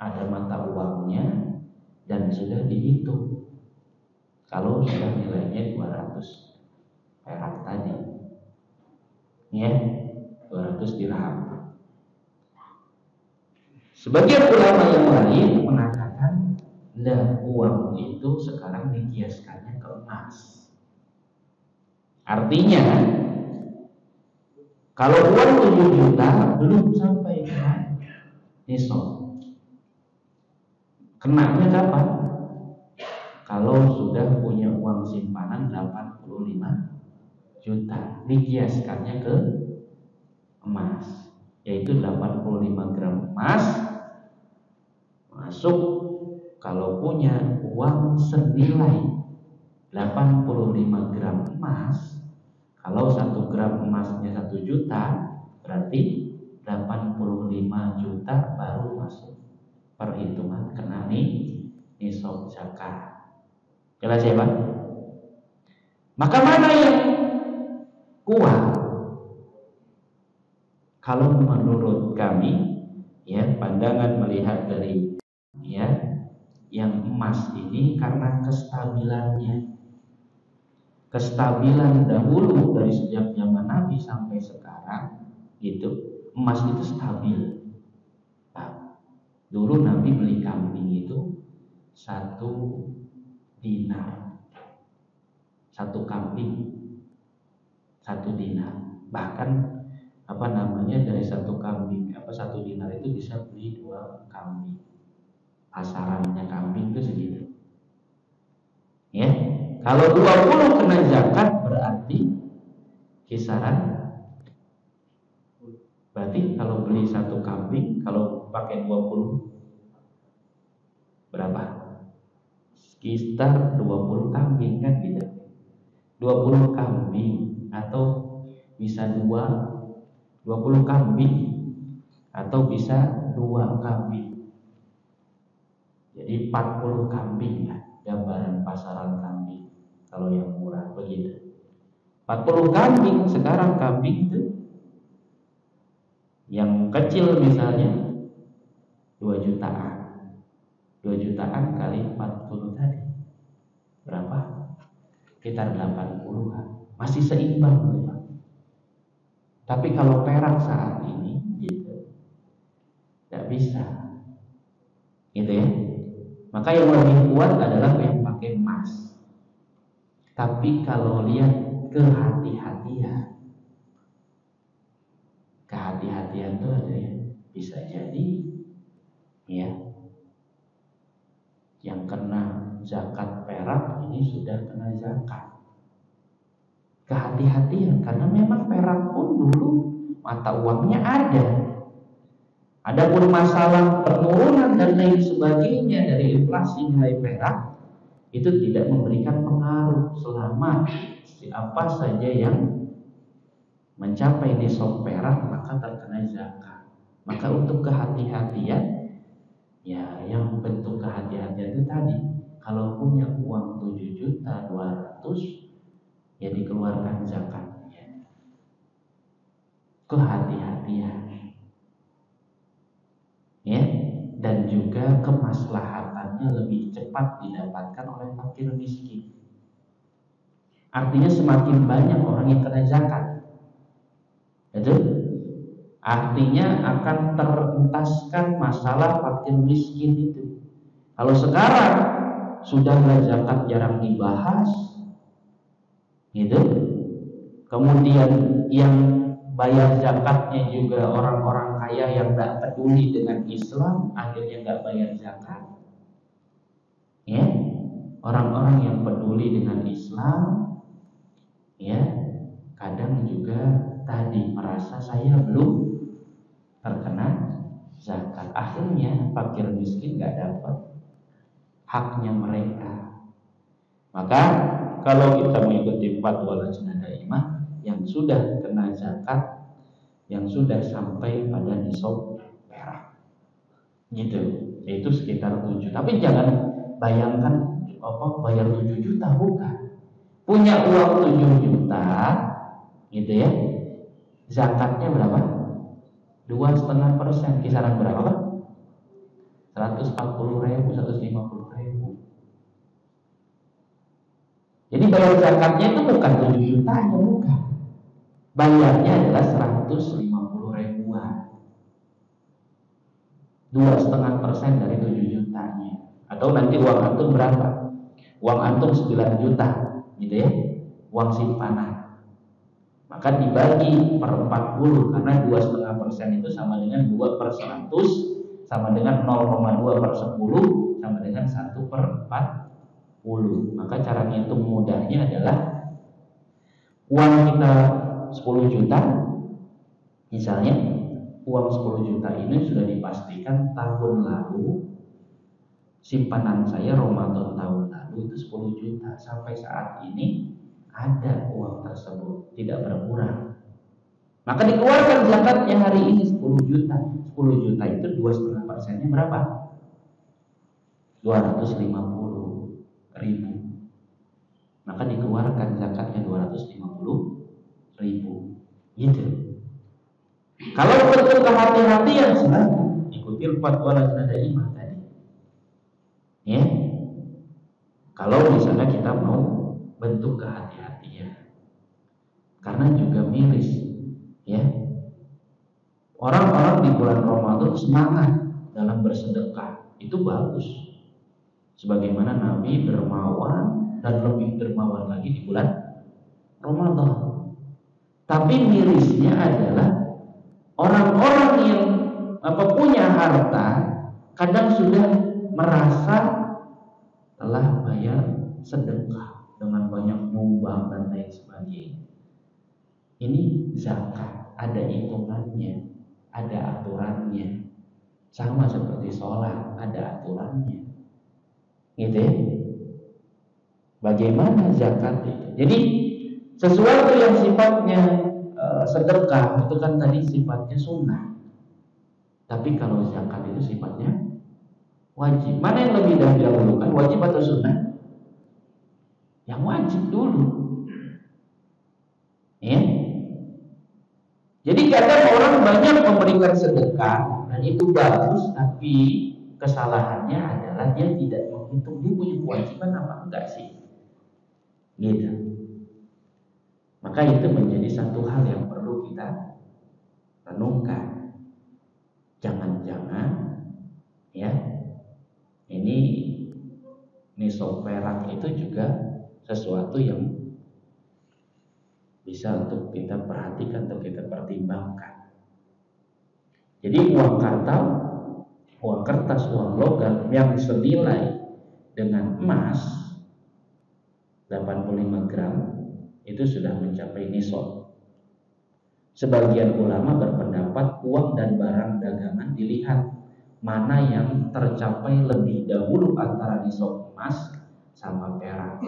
ada mata uangnya dan sudah dihitung. Kalau sudah nilainya 200 perak tadi, ya, 200 dirham. Sebagian ulama yang lain mengatakan, nah, uang itu sekarang dikiaskannya ke emas. Artinya, kalau uang 7 juta belum sampai ke nisab, kenanya kapan? Kalau sudah punya uang simpanan 85 juta, dikiaskannya ke emas, yaitu 85 gram emas masuk. Kalau punya uang senilai 85 gram emas, kalau 1 gram emasnya 1 juta, berarti 85 juta baru masuk perhitungan kena nisab zakat. Jelas ya, Pak? Maka mana yang kuat? Kalau menurut kami, ya, pandangan melihat dari, ya, yang emas ini karena kestabilan dahulu dari sejak zaman Nabi sampai sekarang, gitu, emas itu stabil. Nah, dulu Nabi beli kambing itu 1 dinar, 1 kambing 1 dinar. Bahkan dari 1 kambing 1 dinar itu bisa beli 2 kambing. Pasarannya kambing itu segitu. Ya, kalau 20 kena zakat berarti kisaran, berarti kalau beli 1 kambing, kalau pakai 20 berapa? Sekitar 20 kambing kan gitu. 20 kambing atau bisa 20 kambing atau bisa 2 kambing. Jadi 40 kambing ya, gambaran pasaran kambing kalau yang murah begitu. 40 kambing, sekarang kambing itu yang kecil misalnya 2 jutaan. 2 jutaan kali 40 tadi berapa? Sekitar 80-an. Masih seimbang gitu, Pak. Tapi kalau perak saat ini gitu, tidak bisa. Gitu ya. Maka yang lebih kuat adalah yang pakai emas. Tapi kalau lihat kehati-hatian itu ada ya, bisa jadi ya yang kena zakat perak ini sudah kena zakat. Kehati-hatian karena memang perak pun dulu mata uangnya ada. Adapun masalah penurunan dan lain sebagainya dari inflasi nilai perak itu tidak memberikan pengaruh selama apa saja yang mencapai nisab perak maka terkena zakat. Maka untuk kehati-hatian ya yang bentuk kehati-hatian itu tadi, kalau punya uang 7.200.000 ya dikeluarkan zakatnya. Kehati-hatian ya, dan juga kemaslahatannya lebih cepat didapatkan oleh fakir miskin. Artinya semakin banyak orang yang kena zakat, itu artinya akan terentaskan masalah fakir miskin itu. Kalau sekarang sudah zakat jarang dibahas, gitu. Kemudian yang bayar zakatnya juga orang-orang kaya yang tidak peduli dengan Islam, akhirnya nggak bayar zakat. Ya, orang-orang yang peduli dengan Islam, ya, kadang juga tadi merasa saya belum terkena zakat. Akhirnya fakir miskin nggak dapat haknya mereka. Maka kalau kita mengikuti fatwa Lajnah Daimah yang sudah kena zakat, yang sudah sampai pada nisab perak, gitu, itu sekitar 7. Tapi jangan bayangkan bayar 7 juta, bukan. Punya uang 7 juta, gitu ya, zakatnya berapa? 2,5%, kisaran berapa? 140.000, 150.000. Jadi bayar zakatnya itu bukan 7 jutanya, bukan. Bayarnya adalah 150.000-an. 2,5% dari 7 jutanya. Atau nanti uang antum berapa? Uang antum 9 juta, gitu ya, uang simpanan. Maka dibagi per 40, karena 2,5% itu sama dengan 2/100, sama dengan 0,2/10, sama dengan 1/40. Maka cara ngitung mudahnya adalah uang kita 10 juta, misalnya uang 10 juta ini sudah dipastikan tahun lalu simpanan saya Ramadan tahun lalu itu 10 juta, sampai saat ini ada uang tersebut, tidak berkurang. Maka dikeluarkan zakatnya hari ini 10 juta. 10 juta itu 2,5%-nya berapa? 250.000. Maka dikeluarkan zakatnya 250.000. Gitu. Kalau bentuk kehati-hatian silakan ikuti fatwa Lajnah Daimah tadi. Ya. Kalau misalnya kita mau bentuk kehati-hatian, karena juga miris, ya. Orang-orang di bulan Ramadan semangat dalam bersedekah, itu bagus. Sebagaimana Nabi dermawan dan lebih dermawan lagi di bulan Ramadan. Tapi mirisnya adalah orang-orang yang punya harta kadang sudah merasa telah bayar sedekah dengan banyak nyumbang dan lain sebagainya. Ini zakat, ada hitungannya, ada aturannya. Sama seperti sholat, ada aturannya. Gitu ya. Bagaimana zakat itu? Jadi sesuatu yang sifatnya sedekah itu kan tadi sifatnya sunnah. Tapi kalau zakat itu sifatnya wajib. Mana yang lebih dahulukan, wajib atau sunnah? Yang wajib dulu. banyak memberikan sedekah dan itu bagus, tapi kesalahannya adalah dia tidak menghitung dia punya kewajiban apa enggak sih, gitu. Maka itu menjadi satu hal yang perlu kita renungkan. Jangan-jangan ya ini nisab perak itu juga sesuatu yang bisa untuk kita perhatikan, untuk kita pertimbangkan. Jadi uang kartal, uang kertas, uang logam yang senilai dengan emas 85 gram itu sudah mencapai nisab. Sebagian ulama berpendapat uang dan barang dagangan dilihat mana yang tercapai lebih dahulu antara nisab emas sama perak.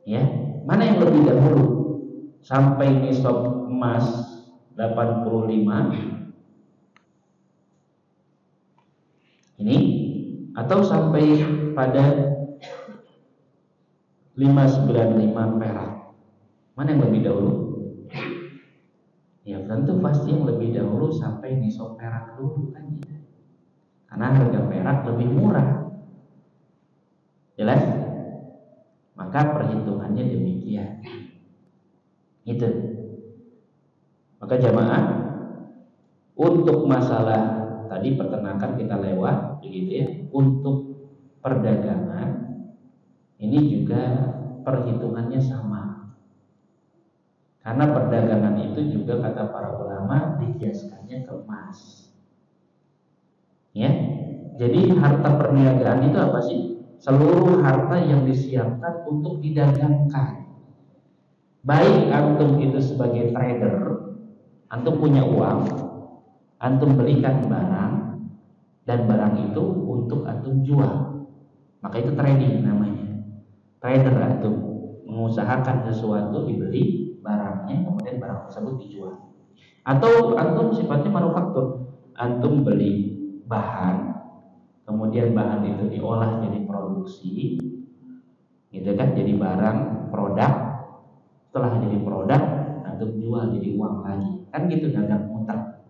Ya, mana yang lebih dahulu? Sampai nisab emas 85 ini atau sampai pada 595 perak? Mana yang lebih dahulu? Ya tentu pasti yang lebih dahulu sampai nisab perak dulu kan gitu. Karena harga perak lebih murah. Jelas? Maka perhitungannya demikian. Itu. Maka jamaah, untuk masalah tadi peternakan kita lewat begitu ya. Untuk perdagangan ini juga perhitungannya sama. Karena perdagangan itu juga kata para ulama dikiaskannya ke emas. Ya. Jadi harta perniagaan itu apa sih? Seluruh harta yang disiapkan untuk didagangkan. Baik antum itu sebagai trader, antum punya uang, antum belikan barang dan barang itu untuk antum jual. Maka itu trading namanya. Trader antum mengusahakan sesuatu, dibeli barangnya, kemudian barang tersebut dijual. Atau antum sifatnya manufaktur, antum beli bahan, kemudian bahan itu diolah jadi produksi, gitu kan, jadi barang produk. Setelah jadi produk, antum jual jadi uang lagi, kan gitu, dagang muter.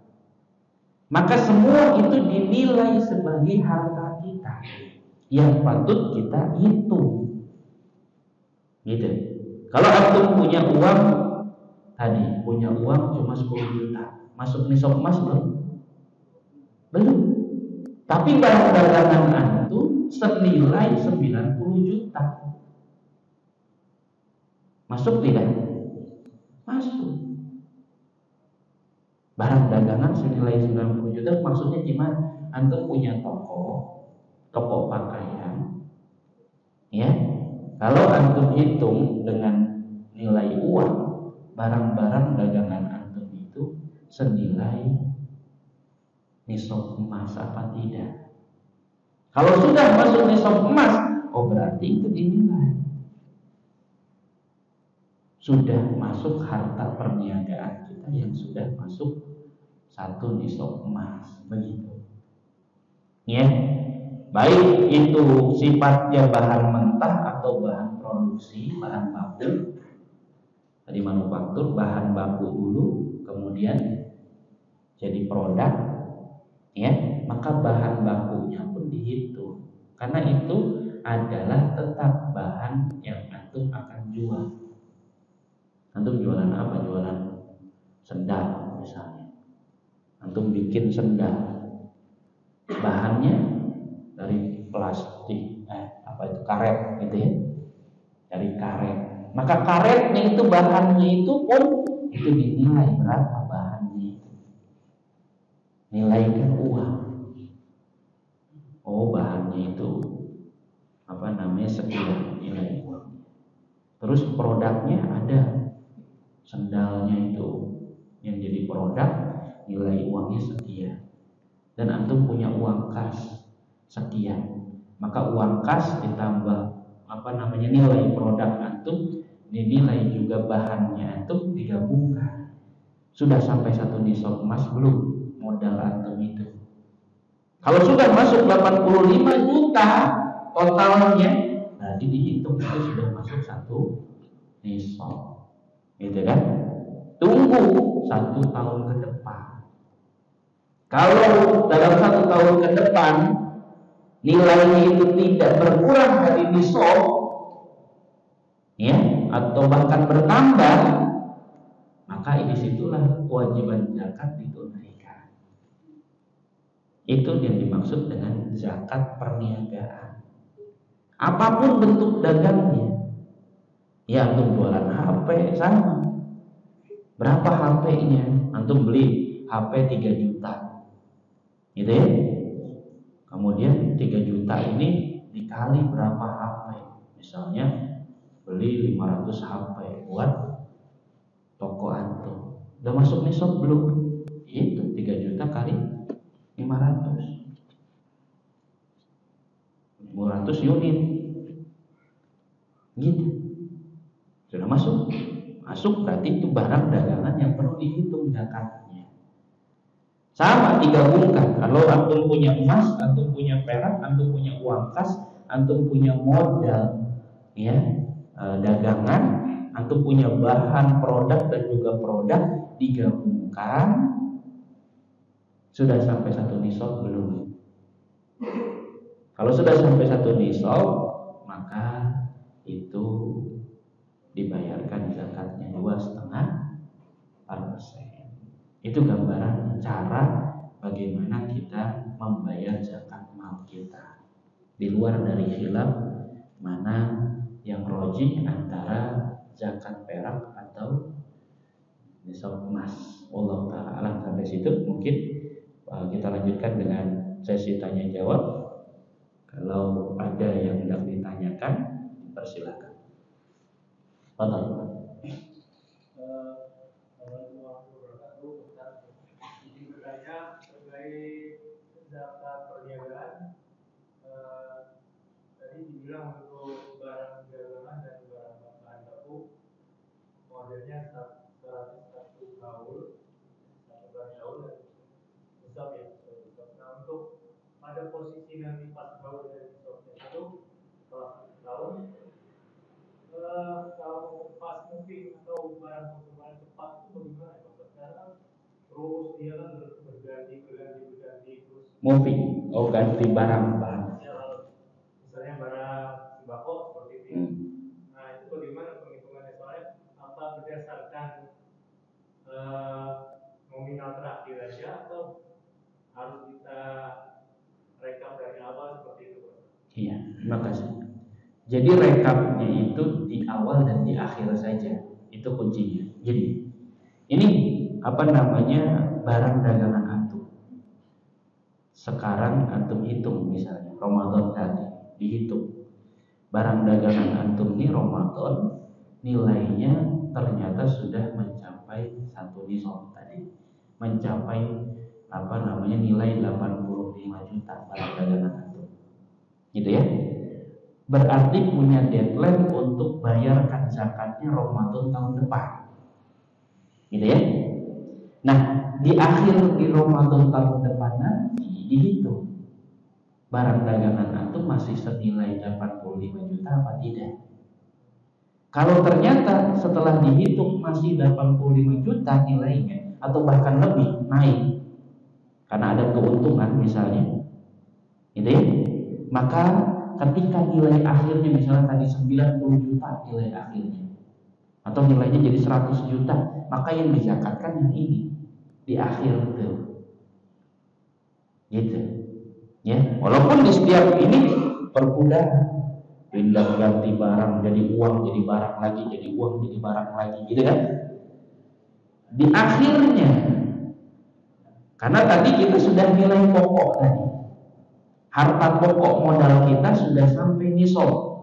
Maka semua itu dinilai sebagai harta kita yang patut kita hitung, gitu. Kalau antum punya uang tadi, punya uang cuma 10 juta, masuk nisab emas belum? Belum. Tapi barang dagangan antum senilai 90 juta. Masuk tidak? Masuk. Barang dagangan senilai 90 juta maksudnya gimana? Antum punya toko pakaian. Ya. Kalau antum hitung dengan nilai uang, barang-barang dagangan antum itu senilai nisab emas apa tidak? Kalau sudah masuk nisab emas, oh berarti itu dinilai sudah masuk harta perniagaan kita yang sudah masuk satu nisab emas, begitu. Ya, baik itu sifatnya bahan mentah atau bahan produksi, bahan baku. Tadi manufaktur, bahan baku dulu, kemudian jadi produk, ya, maka bahan bakunya pun dihitung. Karena itu adalah tetap bahan yang antum akan jual. Antum jualan apa? Jualan sendal misalnya. Antum bikin sendal, bahannya dari plastik, karet gitu ya, dari karet. Maka karetnya itu bahannya itu pun itu dinilai berapa bahannya itu. Nilaikan uang. Oh bahannya itu sekian nilai uang. Terus produknya ada. Sendalnya itu yang jadi produk nilai uangnya sekian, dan antum punya uang kas sekian, maka uang kas ditambah nilai produk antum dinilai juga bahannya antum digabungkan, sudah sampai satu nisab emas belum modal antum itu. Kalau sudah masuk 85 juta totalnya, nanti dihitung itu sudah masuk satu nisab. Gitu kan? Tunggu 1 tahun ke depan. Kalau dalam 1 tahun ke depan nilainya itu tidak berkurang dari nisab, ya, atau bahkan bertambah, maka disitulah kewajiban zakat ditunaikan. Itu yang dimaksud dengan zakat perniagaan. Apapun bentuk dagangnya, ya antum jualan HP sama. Berapa HP-nya? Antum beli HP 3 juta, gitu ya. Kemudian 3 juta ini dikali berapa HP? Misalnya beli 500 HP buat toko antum. Udah masuk nisab belum? Itu 3 juta kali 500. 500 unit. Gitu. Sudah masuk? Masuk berarti itu barang dagangan yang perlu dihitung zakatnya. Sama digabungkan. Kalau antum punya emas, antum punya perak, antum punya uang kas, antum punya modal, ya, dagangan, antum punya bahan produk dan juga produk, digabungkan, sudah sampai 1 nisab belum? Kalau sudah sampai 1 nisab, maka itu dibayarkan zakatnya 2,5%. Itu gambaran cara bagaimana kita membayar zakat mal kita. Di luar dari khilaf mana yang rajih antara zakat perak atau nisab emas. Wallahu ta'ala alam. Sampai situ mungkin kita lanjutkan dengan sesi tanya jawab. Kalau ada yang hendak ditanyakan, persilakan. Fadhal. Zakat perniagaan tadi dibilang untuk barang dagangan dan barang bahan baku modelnya 101 gaul, 1 barang gaul dan nisab ya. Nah untuk pada posisi nanti pas gaul dan nisabnya itu setelah 1 tahun, kalau pas moving atau barang perkembangan cepat itu bagaimana ya Pak? Karena terus dia kan berganti terus Moving, ganti barang. Misalnya barang sembako seperti itu. Nah itu bagaimana penghitungannya, soalnya apa berdasarkan nominal terakhir aja atau harus kita rekap dari awal seperti itu? Iya, terima kasih. Jadi rekapnya itu di awal dan di akhir saja, itu kuncinya. Jadi ini barang dagangan antum. Sekarang antum hitung misalnya Ramadan tadi dihitung. Barang dagangan antum ini Ramadan nilainya ternyata sudah mencapai 1 nisab tadi. Mencapai nilai 85 juta barang dagangan antum. Gitu ya. Berarti punya deadline untuk bayarkan zakatnya Ramadan tahun depan. Gitu ya. Nah, di akhir di Ramadan tahun depan nanti dihitung barang dagangan antum masih senilai 85 juta apa tidak. Kalau ternyata setelah dihitung masih 85 juta nilainya atau bahkan lebih naik karena ada keuntungan misalnya, gitu ya, maka ketika nilai akhirnya misalnya tadi 90 juta nilai akhirnya atau nilainya jadi 100 juta, maka yang dizakatkan yang ini di akhir itu, gitu ya. Walaupun di setiap ini perpindahan, pindah ganti barang jadi uang, jadi barang lagi, jadi uang, jadi barang lagi, gitu kan. Di akhirnya, karena tadi kita sudah nilai pokok tadi, harta pokok modal kita sudah sampai nisab,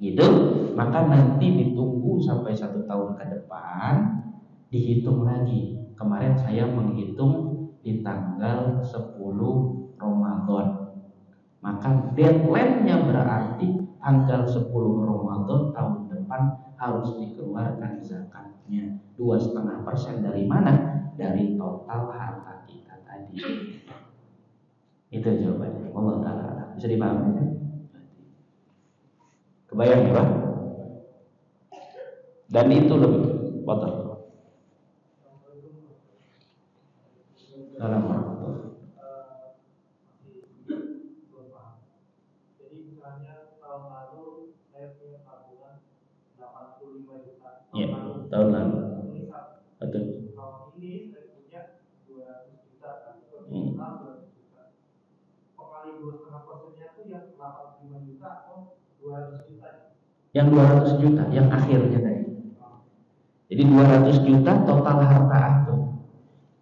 gitu. Maka nanti ditunggu sampai 1 tahun ke depan, dihitung lagi. Kemarin saya menghitung di tanggal 10 Ramadan, maka deadline-nya berarti tanggal 10 Ramadan tahun depan harus dikeluarkan zakatnya 2,5% dari mana? Dari total harta kita tadi. Itu jawabannya. Allah Ta'ala bisa dipahami kan? Kebayang ya Pak? Dan itu lebih kotor. Dalam 85 juta. Ya, tahun lalu. Betul. Tahun ini saya punya 200 juta kan. Total 200 juta. Kali 2,5%-nya itu yang 85 juta atau 200 juta? Yang 200 juta, yang akhirnya tadi. Jadi 200 juta total harta antum.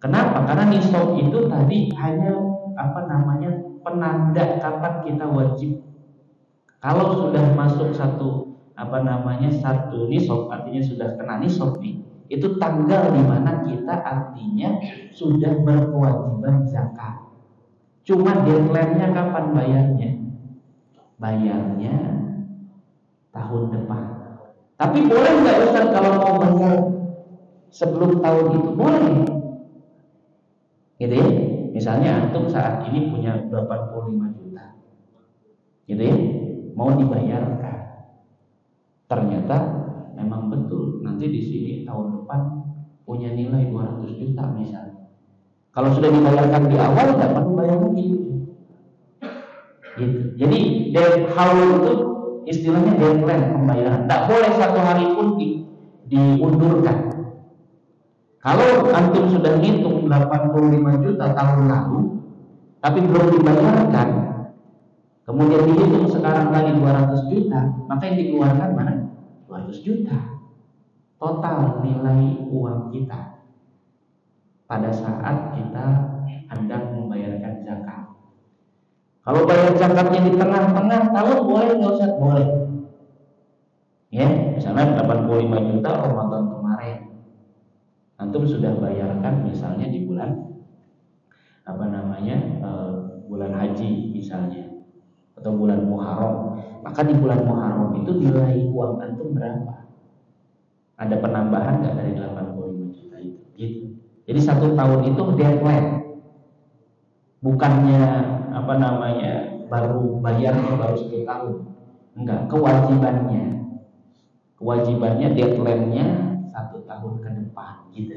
Kenapa? Karena nisab itu tadi hanya penanda kapan kita wajib. Kalau sudah masuk satu nisab, artinya sudah kena nisab nih, itu tanggal di mana kita artinya sudah berkewajiban zakat. Cuma deadline-nya kapan bayarnya? Bayarnya tahun depan. Tapi boleh nggak Ustaz kalau mau bayar sebelum tahun itu? Boleh. Gitu ya. Misalnya antum saat ini punya 85 juta. Gitu ya. Mau dibayarkan. Ternyata memang betul nanti di sini tahun depan punya nilai 200 juta misalnya. Kalau sudah dibayarkan di awal nggak perlu bayar lagi. Gitu. Jadi haul itu istilahnya deadline pembayaran. Tak boleh satu hari pun diundurkan. Kalau antum sudah ngitung 85 juta tahun lalu, tapi belum dibayarkan, kemudian dihitung sekarang lagi 200 juta, maka yang dikeluarkan mana? 200 juta. Total nilai uang kita pada saat kita hendak membayarkan zakat. Kalau bayar zakatnya di tengah-tengah tahun boleh nggak Ustaz? Boleh. Ya, misalnya 85 juta Ramadan kemarin. Antum sudah bayarkan misalnya di bulan bulan haji misalnya atau bulan Muharram. Maka di bulan Muharram itu nilai uang antum berapa? Ada penambahan nggak dari 85 juta itu? Gitu. Jadi satu tahun itu deadline. Bukannya baru bayarnya baru 10 tahun. Enggak, kewajibannya deadline-nya 1 tahun ke depan gitu.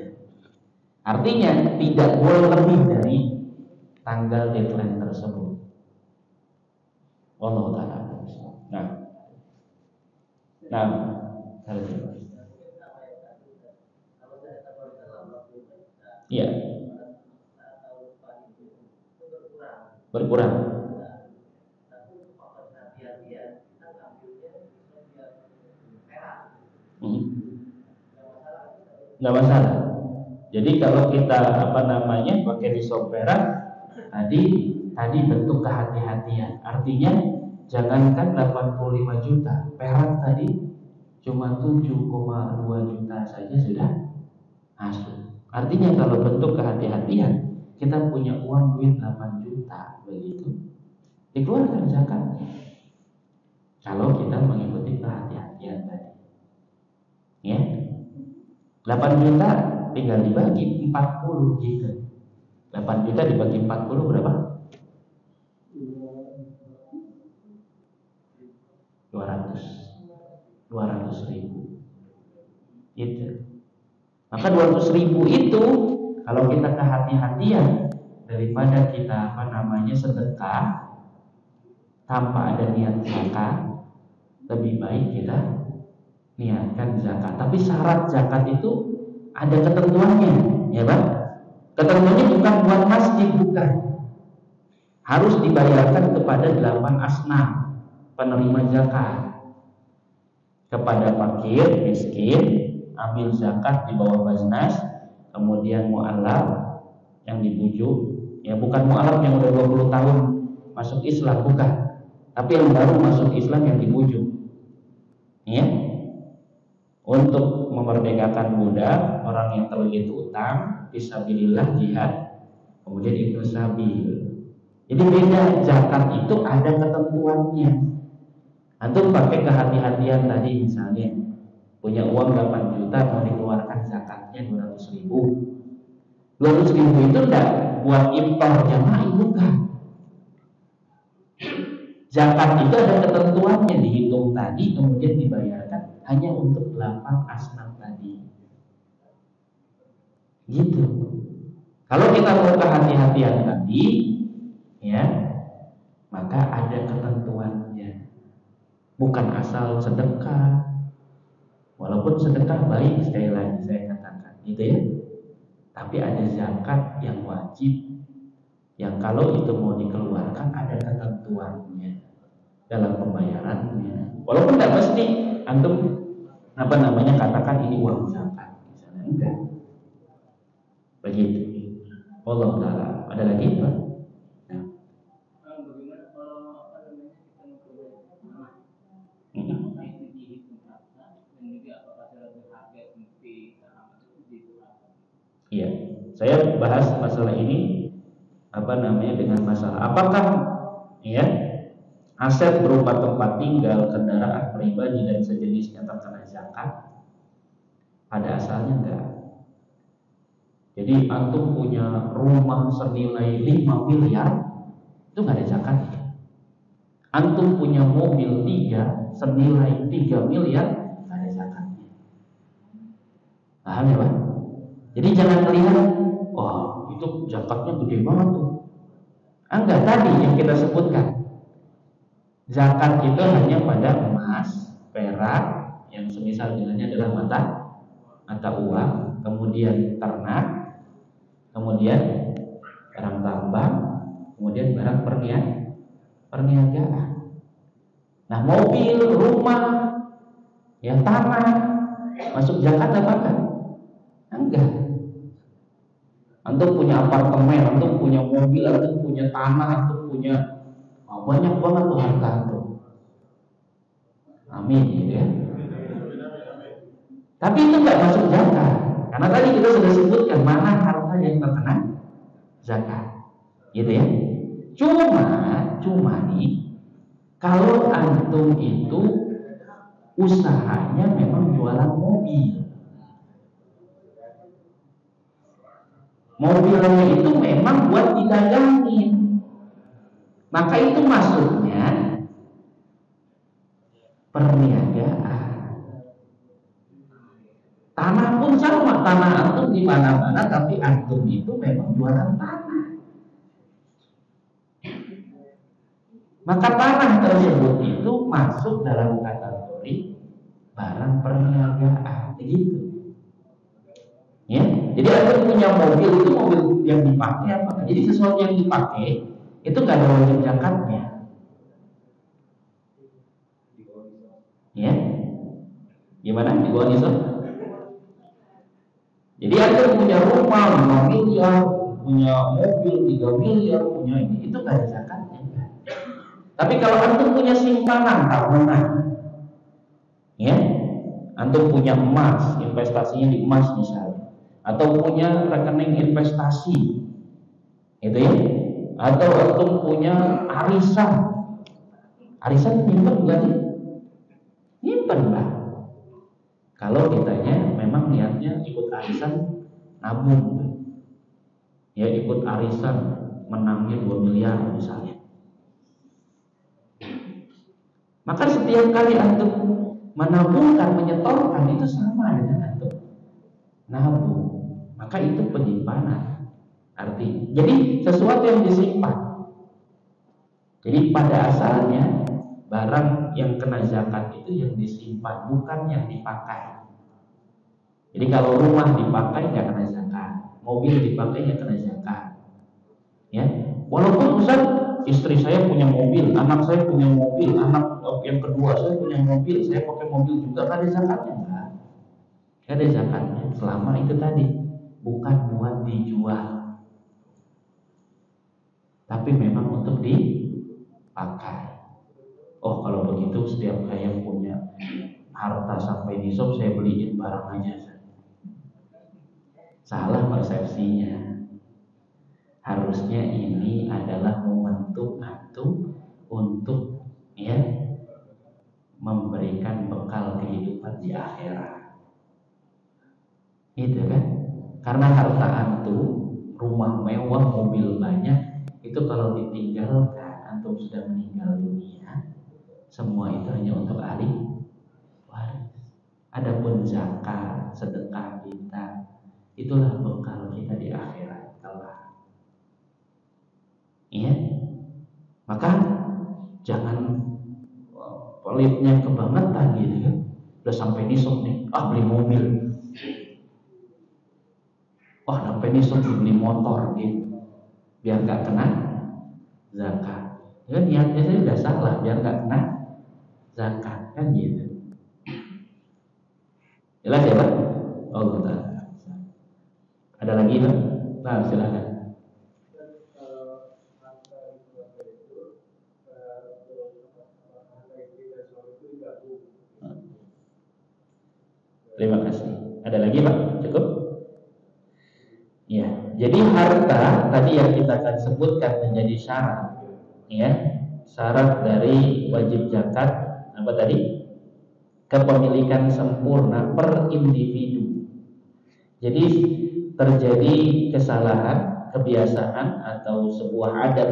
Artinya tidak boleh lebih dari tanggal deadline tersebut. Wallahu ta'ala. Iya. Berkurang. Nggak masalah. Jadi kalau kita pakai nisab perak tadi bentuk kehati-hatian. Artinya jangankan 85 juta, perak tadi cuma 7,2 juta saja sudah masuk. Artinya kalau bentuk kehati-hatian, kita punya uang duit 8 juta begitu, dikeluarkan zakatnya. Kalau kita mengikuti kehati-hatian tadi. Ya. 8 juta tinggal dibagi 40 gitu. 8 juta dibagi 40 berapa? 200 ribu gitu. Maka 200 ribu itu kalau kita kehati-hatian daripada kita sedekah tanpa ada niat zakat, lebih baik kita niatkan zakat. Tapi syarat zakat itu ada ketentuannya, ya Pak. Ketentuannya bukan buat masjid, bukan. Harus dibayarkan kepada 8 asnaf penerima zakat. Kepada fakir, miskin, amil zakat di bawah Basnas, kemudian mu'alaf yang dibujuk, ya bukan mu'alaf yang udah 20 tahun masuk Islam, bukan. Tapi yang baru masuk Islam yang dibujuk. Ya. Untuk memerdekakan budak, orang yang terlilit utang, fisabilillah, jihad, kemudian ibnu sabil. Jadi beda, zakat itu ada ketentuannya. Antum pakai kehati-hatian tadi misalnya punya uang 8 juta mau dikeluarkan zakatnya 200 ribu. 200 ribu itu enggak buat impor jamaah, bukan. Zakat itu ada ketentuannya, dihitung tadi kemudian dibayarkan hanya untuk 8 asnaf tadi. Gitu. Kalau kita mau kehati-hatian tadi, ya, maka ada ketentuannya. Bukan asal sedekah, Walaupun sedekah baik, sekali lagi saya katakan, gitu ya. Tapi ada zakat yang wajib, yang kalau itu mau dikeluarkan ada ketentuannya dalam pembayarannya. Walaupun tidak mesti antum katakan ini uang zakat, misalnya enggak. Begitu. Allah Taala. Ada lagi Pak? Nah. Bagaimana kalau kita memperbaiki itu dihitung harta dan juga apakah dalam berharga seperti itu? Iya, saya bahas masalah ini dengan masalah apakah ya aset berupa tempat tinggal, kendaraan pribadi dan sejenisnya terkena zakat? Pada asalnya enggak. Jadi antum punya rumah senilai 5 miliar itu enggak ada zakatnya. Antum punya mobil 3 senilai 3 miliar enggak ada zakatnya. Paham ya Pak? Jadi jangan melihat, wah itu zakatnya gede banget tuh. Enggak, tadi yang kita sebutkan. Zakat itu hanya pada emas, perak, yang semisal dengannya adalah mata uang, kemudian ternak, kemudian barang tambang, kemudian barang perniagaan. Nah, mobil, rumah, yang tanah masuk zakat apa enggak? Enggak. Antum punya apartemen, antum punya mobil, antum punya tanah, antum punya banyak banget tuh harta antum. Amin gitu ya. Tapi itu enggak masuk zakat. Karena tadi kita sudah sebutkan mana harta yang terkena zakat. Gitu ya. Cuma nih kalau antum itu usahanya memang jualan mobil. Mobilnya itu memang buat didagangin, maka itu masuknya perniagaan. Tanah pun sama, tanah antum di mana-mana, tapi antum itu memang jualan tanah. Maka tanah tersebut itu masuk dalam kategori barang perniagaan, begitu. Ya, jadi antum punya mobil itu mobil yang dipakai apa? Jadi sesuatu yang dipakai itu nggak ada wajib zakatnya. Ya, gimana di bawah nisab? Jadi antum punya rumah 5 miliar, punya mobil 3 miliar, punya ini, itu nggak ada zakatnya. Tapi kalau antum punya simpanan tahunan, ya, antum punya emas, investasinya di emas misalnya, atau punya rekening investasi, itu ya, atau antum punya arisan nyimpen enggak sih? Nyimpen lah. Kalau kitanya memang niatnya ikut arisan nabung, ya ikut arisan menangnya 2 miliar misalnya. Maka setiap kali antum menabungkan, menyetorkan itu sama dengan antum nabung. Maka itu penyimpanan. Jadi sesuatu yang disimpan. Jadi pada asalnya barang yang kena zakat itu yang disimpan, bukan yang dipakai. Jadi kalau rumah dipakai nggak kena zakat, mobil dipakai nggak kena zakat. Ya, walaupun Ustaz, istri saya punya mobil, anak saya punya mobil, anak yang kedua saya punya mobil, saya pakai mobil juga, nggak ada zakatnya nggak ada zakatnya. Selama itu tadi bukan buat dijual, tapi memang untuk dipakai. Oh kalau begitu setiap saya punya harta sampai nisab saya beliin barang aja. Salah persepsinya. Harusnya ini adalah momentum antum untuk ya memberikan bekal kehidupan di akhirat. Itu kan? Karena harta antum, rumah mewah, mobil banyak, itu kalau ditinggalkan antum sudah meninggal dunia, semua itu hanya untuk ahli waris. Adapun zakat, sedekah kita, itulah bekal kita di akhirat kelak. Iya, maka jangan pelitnya kebangetan gitu kan. Udah sampai nisab nih, beli mobil. Sampai nisab beli motor gitu. Biar nggak kena zakat. Ya niatnya saya udah salah, biar nggak kena zakat kan gitu. Jelas ya Pak? Allah Ta'ala. Ada lagi Pak? Nah silakan. Terima kasih. Ada lagi Pak? Cukup? Ya. Jadi harta tadi yang kita akan sebutkan menjadi syarat, ya, syarat dari wajib zakat apa tadi? Kepemilikan sempurna per individu. Jadi terjadi kesalahan, kebiasaan atau sebuah adat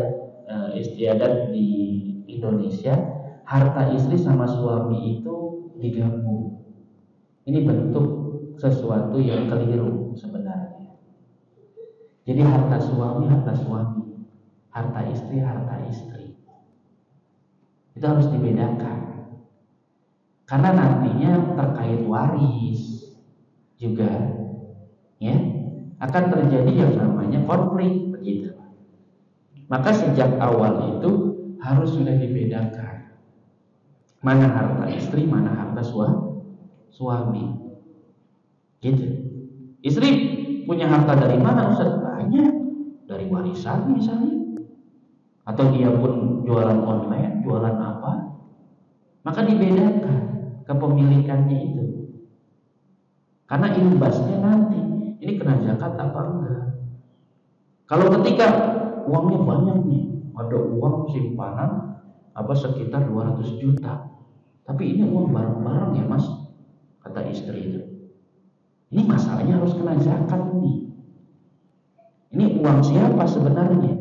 istiadat di Indonesia, harta istri sama suami itu digabung. Ini bentuk sesuatu yang keliru sebenarnya. Jadi harta suami, harta istri. Itu harus dibedakan. Karena nantinya terkait waris juga, ya, akan terjadi yang namanya konflik begitu. Maka sejak awal itu harus sudah dibedakan mana harta istri, mana harta suami. Gitu. Istri punya harta dari mana Ustaz? Banyak. Dari warisan misalnya. Atau dia pun jualan online, jualan apa? Maka dibedakan kepemilikannya itu. Karena imbasnya nanti ini kena zakat apa enggak. Kalau ketika uangnya banyak nih, ada uang simpanan sekitar 200 juta. Tapi ini uang bareng-bareng ya Mas, kata istri itu. Ini masalahnya harus kena zakat nih. Ini uang siapa sebenarnya?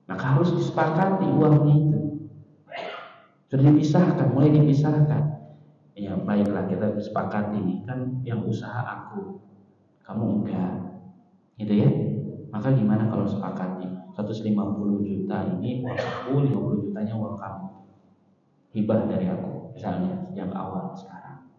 Maka harus disepakati uangnya itu. Sudah dipisahkan, mulai dipisahkan. Ya baiklah, kita sepakat ini kan yang usaha aku, kamu enggak, gitu ya. Maka gimana kalau sepakatnya 150 juta ini uang aku, 50 jutanya uang kamu, hibah dari aku misalnya sejak awal sekarang,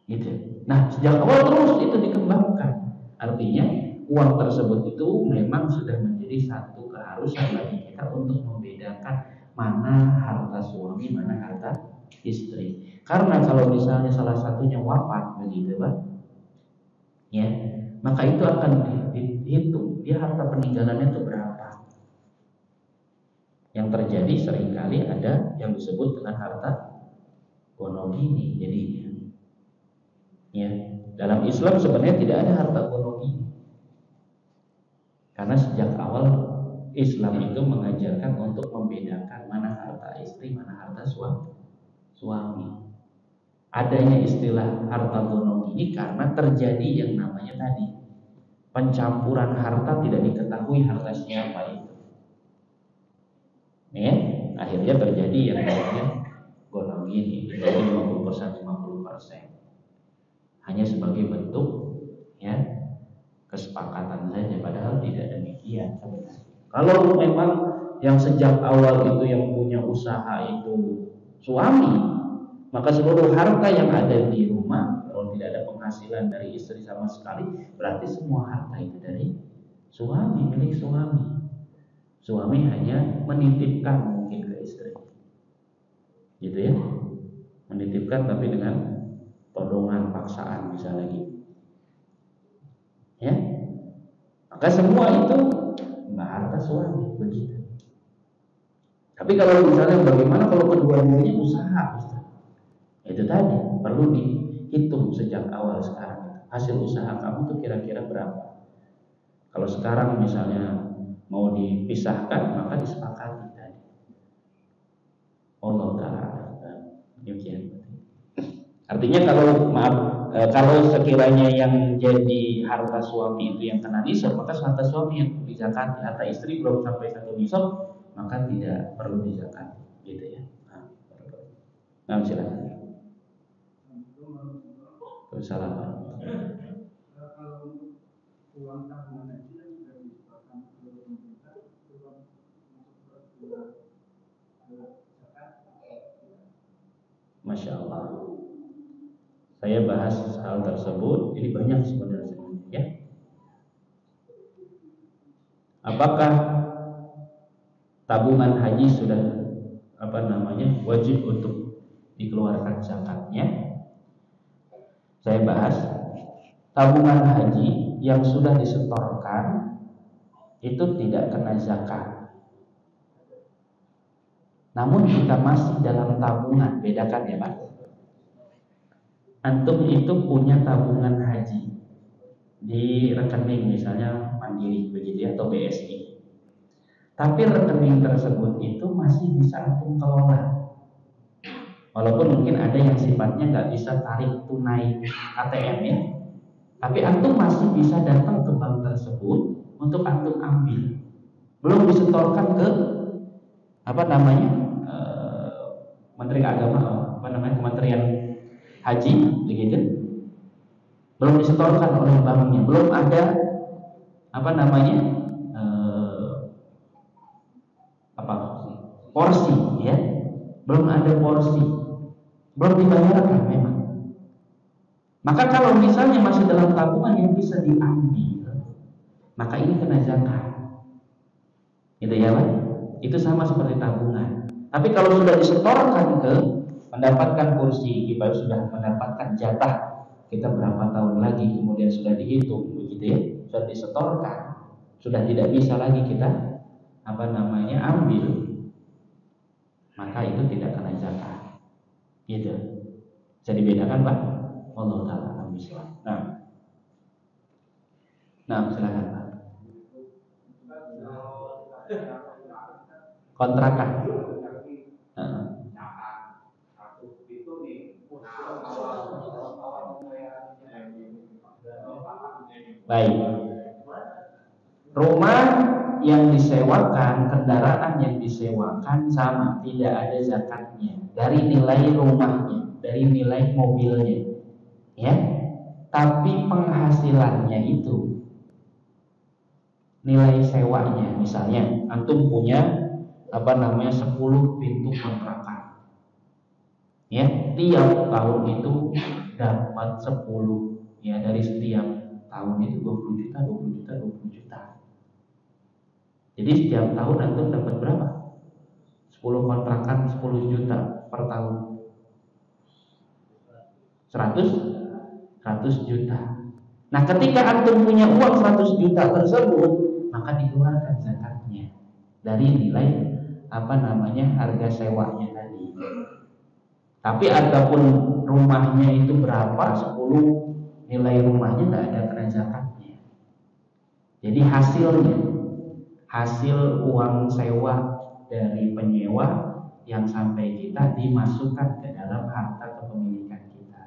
gitu. Nah sejak awal terus itu dikembangkan. Artinya uang tersebut itu memang sudah menjadi satu keharusan bagi kita untuk membedakan mana harta suami, mana harta istri. Karena kalau misalnya salah satunya wafat begitu Pak, ya, maka itu akan dihitung dia harta peninggalannya itu berapa. Yang terjadi seringkali ada yang disebut dengan harta gonogini jadinya. Ya, dalam Islam sebenarnya tidak ada harta gonogini. Karena sejak awal Islam itu mengajarkan untuk membedakan mana harta istri, mana harta suami. Adanya istilah harta gonong ini karena terjadi yang namanya tadi pencampuran harta, tidak diketahui harta siapa itu. Ya, akhirnya terjadi yang namanya gonong ini, jadi 50% 50%. Hanya sebagai bentuk ya kesepakatan saja, padahal tidak demikian sebenarnya. Kalau memang yang sejak awal itu yang punya usaha itu suami, maka seluruh harta yang ada di rumah, kalau tidak ada penghasilan dari istri sama sekali, berarti semua harta itu dari suami, milik suami. Suami hanya menitipkan mungkin ke istri, gitu ya, menitipkan tapi dengan todongan paksaan misalnya gitu, ya. Maka semua itu harta suami begitu. Tapi kalau misalnya bagaimana kalau kedua-duanya usaha, itu tadi perlu dihitung sejak awal sekarang. Hasil usaha kamu tuh kira-kira berapa? Kalau sekarang misalnya mau dipisahkan, maka disepakati tadi. Allah Ta'ala demikian. Artinya kalau sekiranya yang jadi harta suami itu yang kena nisab, maka harta suami yang dizakati. Harta istri belum sampai satu nisab, maka tidak perlu dizakati, gitu ya. Nah, silakan. Salam. Kalau untuk uang tabungan itu sudah disepakati oleh pemerintah, Masya Allah. saya bahas hal tersebut. Ini banyak sebenarnya ya. Apakah tabungan haji sudah wajib untuk dikeluarkan zakatnya? Saya bahas tabungan haji yang sudah disetorkan itu tidak kena zakat. Namun kita masih dalam tabungan, bedakan ya Pak. Antum itu punya tabungan haji di rekening misalnya Mandiri begitu ya, atau BSI. Tapi rekening tersebut itu masih bisa antum kelola. Walaupun mungkin ada yang sifatnya nggak bisa tarik tunai ATM ya, tapi antum masih bisa datang ke bank tersebut untuk antum ambil. Belum disetorkan ke Menteri Agama, Kementerian Haji begitu. Belum disetorkan oleh banknya, belum ada porsi ya, belum ada porsi, belum dibayarkan memang. Maka kalau misalnya masih dalam tabungan yang bisa diambil, maka ini kena zakat. Gitu ya Pak. Itu sama seperti tabungan. Tapi kalau sudah disetorkan ke mendapatkan kursi, kita sudah mendapatkan jatah kita berapa tahun lagi, kemudian sudah dihitung begitu ya, sudah disetorkan, sudah tidak bisa lagi kita ambil, maka itu tidak kena zakat. Gitu. Bisa dibedakan Pak? Allah taala alam bisawab. Nah, silakan Pak. Kontrakan. Baik. Rumah yang disewakan, kendaraan yang disewakan sama, tidak ada zakatnya dari nilai rumahnya, dari nilai mobilnya. Ya. Tapi penghasilannya itu nilai sewanya, misalnya antum punya 10 pintu kontrakan. Ya, tiap tahun itu dapat 10 ya, dari setiap tahun itu 20 juta, 20 juta, 20 juta. Jadi setiap tahun antum dapat berapa? 10 kontrakan 10 juta per tahun. 100 juta. Nah, ketika antum punya uang 100 juta tersebut, maka dikeluarkan zakatnya dari nilai harga sewanya tadi. Tapi adapun rumahnya itu berapa, 10 nilai rumahnya nggak ada kena zakatnya. Jadi hasil uang sewa dari penyewa yang sampai kita dimasukkan ke dalam harta kepemilikan kita.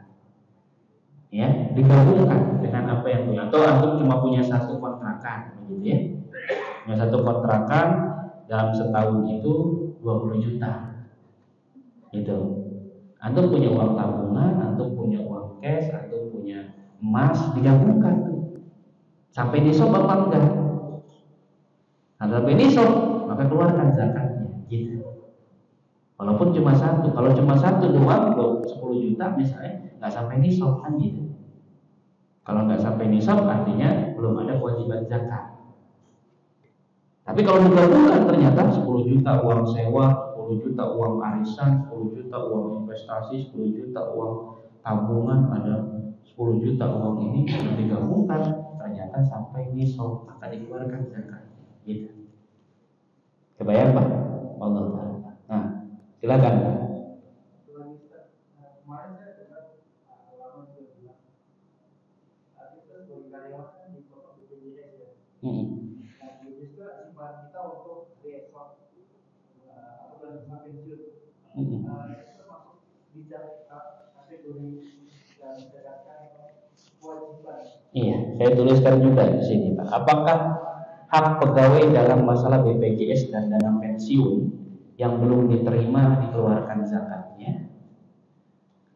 Ya, digabungkan dengan apa yang punya. Atau antum cuma punya satu kontrakan begitu ya. Punya satu kontrakan, dalam setahun itu 20 juta. Gitu. Antum punya uang tabungan, antum punya uang cash, antum punya emas, digabungkan tuh. Sampai nisab apa enggak? Nah, sampai nisab, maka keluarkan zakatnya, gitu. Walaupun cuma satu, kalau cuma satu doang 10 juta misalnya, nggak sampai nisab kan gitu. Kalau nggak sampai nisab artinya belum ada kewajiban zakat. Tapi kalau digabungkan ternyata 10 juta uang sewa, 10 juta uang arisan, 10 juta uang investasi, 10 juta uang tabungan, ada 10 juta uang ini, kalau digabungkan ternyata sampai nisab, maka dikeluarkan zakat. Gitu. Kebayang Pak? Allah taala. Nah, silakan Pak. Kemarin saya dengar lama sudah bilang, kita sebagai karyawan di kota BPJS ya. Nah, BPJS itu simpan kita untuk reekspor atau dana pensiun. Itu termasuk bijak kategori dan berdasarkan kewajiban. Iya, saya tuliskan juga di sini Pak. Apakah hak pegawai dalam masalah BPJS dan dana pensiun yang belum diterima dikeluarkan zakatnya?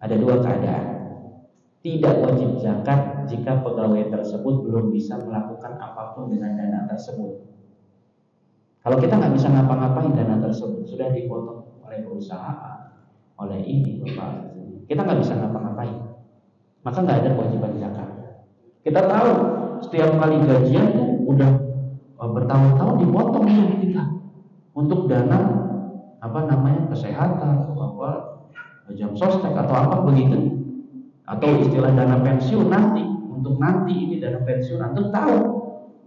Ada dua keadaan. Tidak wajib zakat jika pegawai tersebut belum bisa melakukan apapun dengan dana tersebut. Kalau kita nggak bisa ngapa-ngapain dana tersebut, sudah dipotong oleh perusahaan, oleh ini, bapak, kita nggak bisa ngapa-ngapain. maka nggak ada kewajiban zakat. Kita tahu setiap kali gajian tuh udah bertahun-tahun dipotong kita untuk dana kesehatan atau jam sostek atau apa begitu, atau istilah dana pensiun nanti. Untuk nanti ini dana pensiun, antum tahu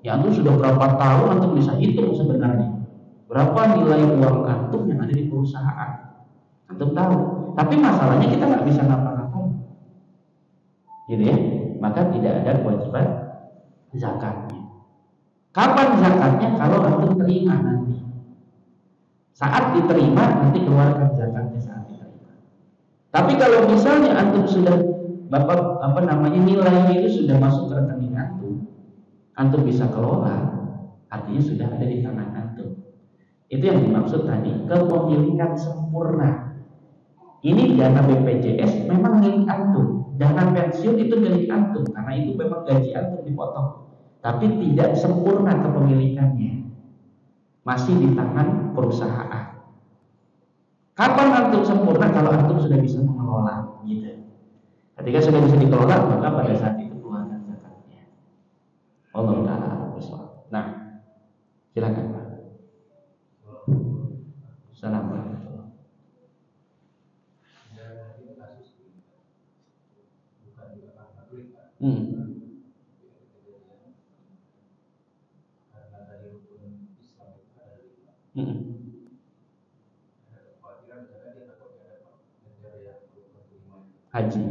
ya, antum sudah berapa tahun antum bisa hitung sebenarnya berapa nilai uang antum yang ada di perusahaan, antum tahu. Tapi masalahnya kita nggak bisa ngapa-ngapain, gitu ya. Maka tidak ada kewajiban zakatnya. Kapan zakatnya? Kalau antum terima nanti. Saat diterima nanti keluarkan zakatnya saat diterima. Tapi kalau misalnya antum sudah nilainya itu sudah masuk ke rekening antum bisa kelola, artinya sudah ada di tangan antum. Itu yang dimaksud tadi kepemilikan sempurna. Ini dana BPJS memang milik antum, dana pensiun itu milik antum karena itu memang gaji antum dipotong. Tapi tidak sempurna kepemilikannya, masih di tangan perusahaan. Kapan antum sempurna? Kalau antum sudah bisa mengelola, gitu. Ketika sudah bisa dikelola, maka pada saat itu keluarkan zakatnya. Allah Ta'ala bersuara. Nah, silakan Pak. Assalamualaikum. Haji.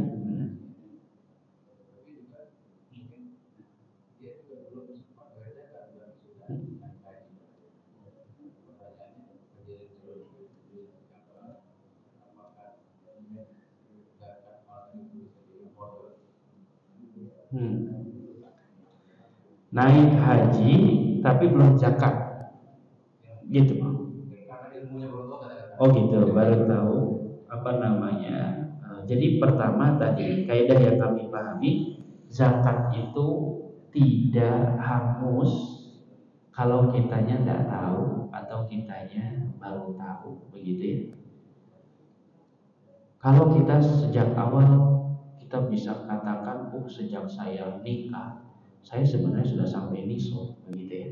Naik haji tapi belum zakat, gitu. Oh gitu, baru tahu jadi pertama tadi kaidah yang kami pahami, zakat itu tidak hangus kalau kitanya tidak tahu atau kitanya baru tahu, begitu ya. Kalau kita sejak awal kita bisa katakan, sejak saya nikah saya sebenarnya sudah sampai nisab, begitu ya.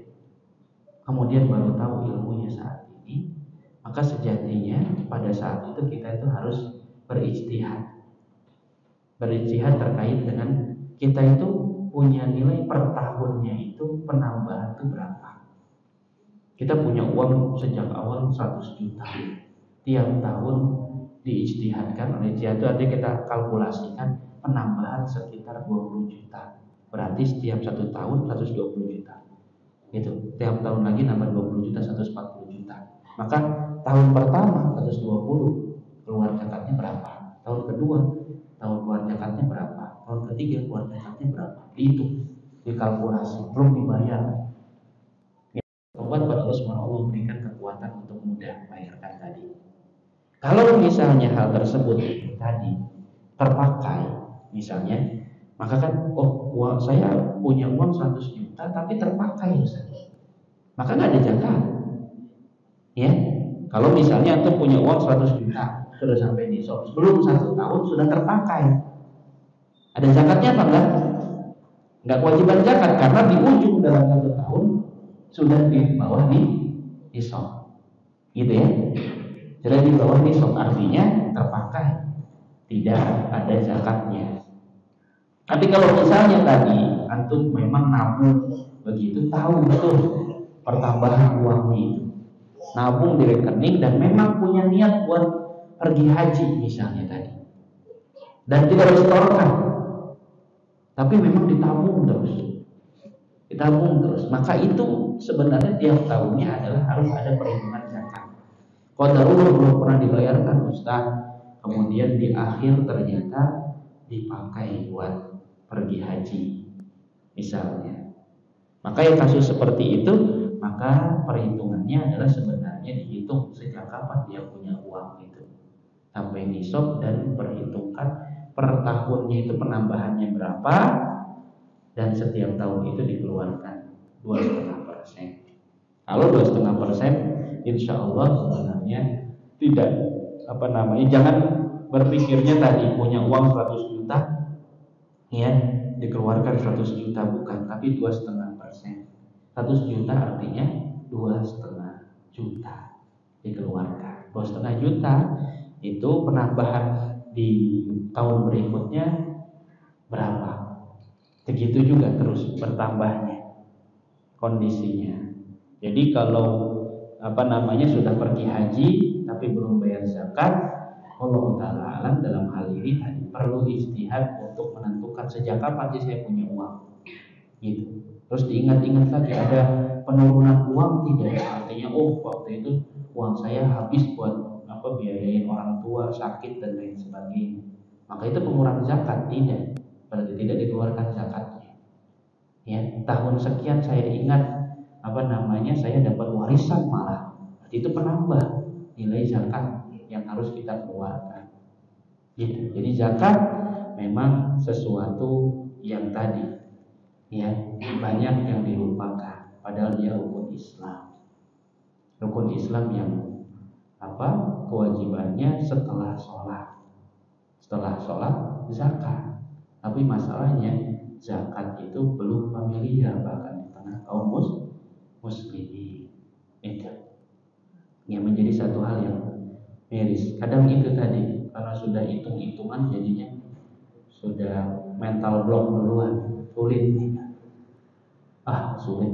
Kemudian baru tahu ilmunya saat ini, maka sejatinya pada saat itu kita itu harus berijtihad terkait dengan kita itu punya nilai per tahunnya itu penambahan itu berapa. Kita punya uang sejak awal 100 juta, tiap tahun diijtihadkan oleh itu artinya kita kalkulasikan penambahan sekitar 20 juta. Berarti setiap 1 tahun 120 juta. Gitu. Tiap tahun lagi nambah 20 juta, 140 juta. Maka tahun pertama 120 keluar zakatnya berapa? Tahun kedua tahun keluar zakatnya berapa? Tahun ketiga keluar zakatnya berapa? Itu dikalkulasi, belum dibayar. Tobat pada Allah SWT memberikan kekuatan untuk mudah bayarkan tadi. Kalau misalnya hal tersebut tadi terpakai, misalnya, maka kan uang saya punya uang 100 juta tapi terpakai misalnya, maka nggak ada zakat. Ya, kalau misalnya antum punya uang 100 juta sudah sampai nisab, sebelum 1 tahun sudah terpakai, ada zakatnya apa enggak? Enggak kewajiban zakat karena di ujung dalam 1 tahun sudah di bawah nisab, gitu ya. Sudah di bawah nisab artinya terpakai, tidak ada zakatnya. Tapi kalau misalnya tadi antum memang nabung begitu, tahu betul pertambahan uangnya itu, nabung di rekening dan memang punya niat buat pergi haji misalnya tadi, dan tidak disetorkan, tapi memang ditabung terus, maka itu sebenarnya tiap tahunnya adalah harus ada perhitungan zakat. Qadarullah belum pernah dibayarkan Ustaz, kemudian di akhir ternyata dipakai buat pergi haji misalnya, maka yang kasus seperti itu, maka perhitungannya adalah sebenarnya dihitung sejak kapan dia punya uang itu sampai nisab, dan perhitungkan per tahunnya itu penambahannya berapa, dan setiap tahun itu dikeluarkan 2,5%. Kalau 2,5%, insya Allah sebenarnya tidak jangan berpikirnya tadi punya uang 100 juta Ya, dikeluarkan 100 juta bukan, tapi 2,5%. 100 juta artinya 2,5 juta dikeluarkan. 2,5 juta itu penambahan di tahun berikutnya berapa? Begitu juga terus bertambahnya kondisinya. Jadi kalau sudah pergi haji tapi belum bayar zakat, Allah Ta'ala alam dalam hal ini tadi perlu ijtihad untuk menentukan sejak kapan sih saya punya uang gitu. Terus diingat-ingat lagi ada penurunan uang tidak, artinya waktu itu uang saya habis buat biayain orang tua sakit dan lain sebagainya, maka itu pengurangan zakat tidak, berarti tidak dikeluarkan zakatnya. Ya, tahun sekian saya ingat saya dapat warisan malah, itu penambah nilai zakat yang harus kita keluarkan gitu. Jadi zakat memang sesuatu yang tadi ya banyak yang dilupakan, padahal dia rukun Islam yang kewajibannya setelah sholat zakat. Tapi masalahnya zakat itu belum familiar bahkan di tengah kaum muslimin. Itu yang menjadi satu hal yang miris. Kadang itu tadi karena sudah hitung-hitungan jadinya sudah mental block duluan, sulit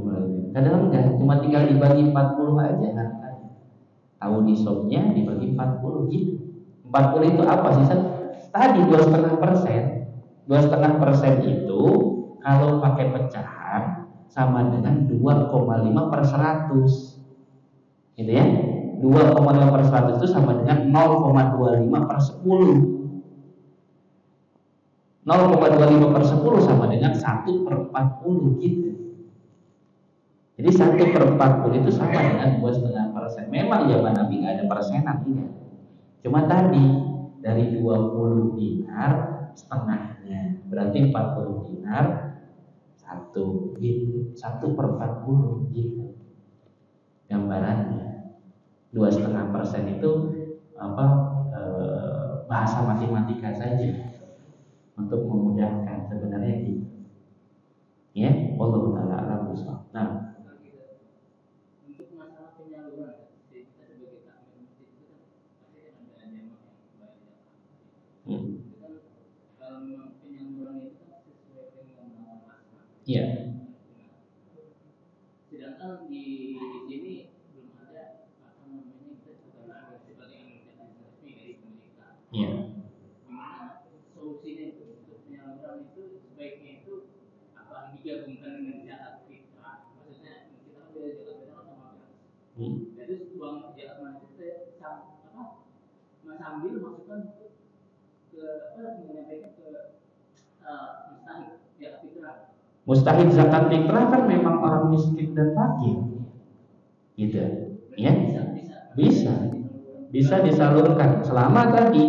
melalui. Kadang enggak, cuma tinggal dibagi 40 aja hartanya. Tahu nisabnya dibagi 40 gitu. 40 itu apa sih? Tadi 2,5%. 2,5% itu kalau pakai pecahan sama dengan 2,5/100. Gitu ya. 2,5/100 itu sama dengan 0,25/10. 0,25/10 sama dengan 1/40 gitu. Jadi 1/40 itu sama dengan 2,5%. Memang zaman Nabi nggak ada persenan ini. Cuma tadi dari 20 dinar setengahnya, berarti 40 dinar 1 gitu, 1/40 gitu. Gambarannya 2,5% itu bahasa matematika saja untuk memudahkan sebenarnya gitu. Ya, wallahu taala alam bissawab. Nah, iya. Sedangkan di sini belum ada kita sebagai resmi dari pemerintah. Iya. Gimana solusinya itu untuk penyaluran itu sebaiknya itu digabungkan dengan zakat fitrah. Maksudnya kita kan beda zakat fitrah sama beras. Jadi uang zakat mana itu sambil masukkan ke menyampaikan ke mustahik zakat fitrah. Mustahik zakat fitrah kan memang orang miskin dan fakir, gitu, ya? Bisa disalurkan selama tadi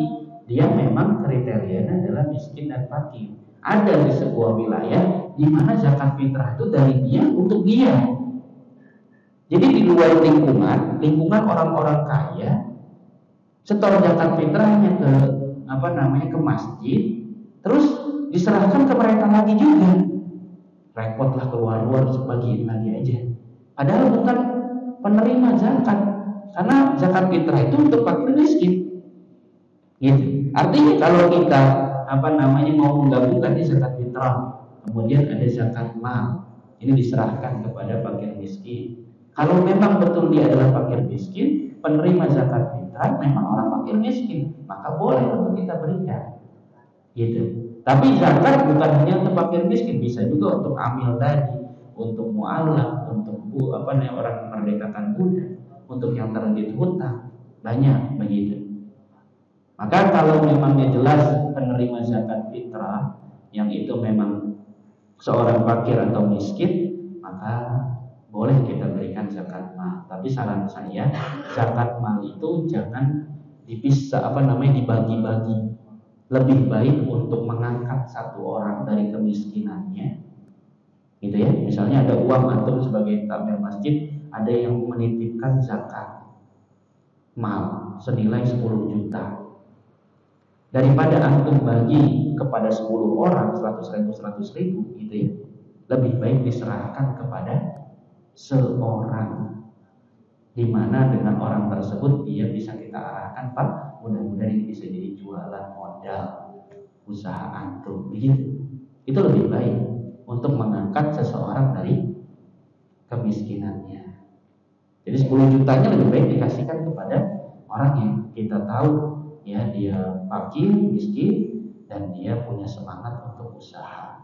dia memang kriterianya adalah miskin dan fakir. Ada di sebuah wilayah di mana zakat fitrah itu dari dia untuk dia. Jadi di luar lingkungan orang-orang kaya, setor zakat fitrahnya ke masjid, terus diserahkan ke mereka lagi juga. Repotlah keluar sebagian lagi aja. Padahal bukan penerima zakat, karena zakat fitrah itu untuk fakir miskin. Gitu. Artinya kalau kita mau menggabungkan di zakat fitrah, kemudian ada zakat mal, ini diserahkan kepada fakir miskin. Kalau memang betul dia adalah fakir miskin, penerima zakat fitrah memang orang fakir miskin, maka boleh untuk kita berikan. Gitu. Tapi zakat bukan hanya untuk fakir miskin, bisa juga untuk amil tadi, untuk mu'alaf, untuk orang merdekakan budak, untuk yang terlilit hutang, banyak begitu. Maka kalau memangnya jelas penerima zakat fitrah yang itu memang seorang fakir atau miskin, maka boleh kita berikan zakat mal. Tapi saran saya, zakat mal itu jangan dipisah dibagi-bagi. Lebih baik untuk mengangkat satu orang dari kemiskinannya, gitu ya. Misalnya ada uang antum sebagai takmir masjid, ada yang menitipkan zakat mal senilai 10 juta. Daripada antum bagi kepada 10 orang 100.000 gitu ya, lebih baik diserahkan kepada seorang, di mana dengan orang tersebut dia bisa kita arahkan, Pak, mudah-mudahan ini bisa jadi jualan modal usaha antum, begitu. Itu lebih baik untuk mengangkat seseorang dari kemiskinannya. Jadi 10 jutanya lebih baik dikasihkan kepada orang yang kita tahu ya dia fakir, miskin, dan dia punya semangat untuk usaha,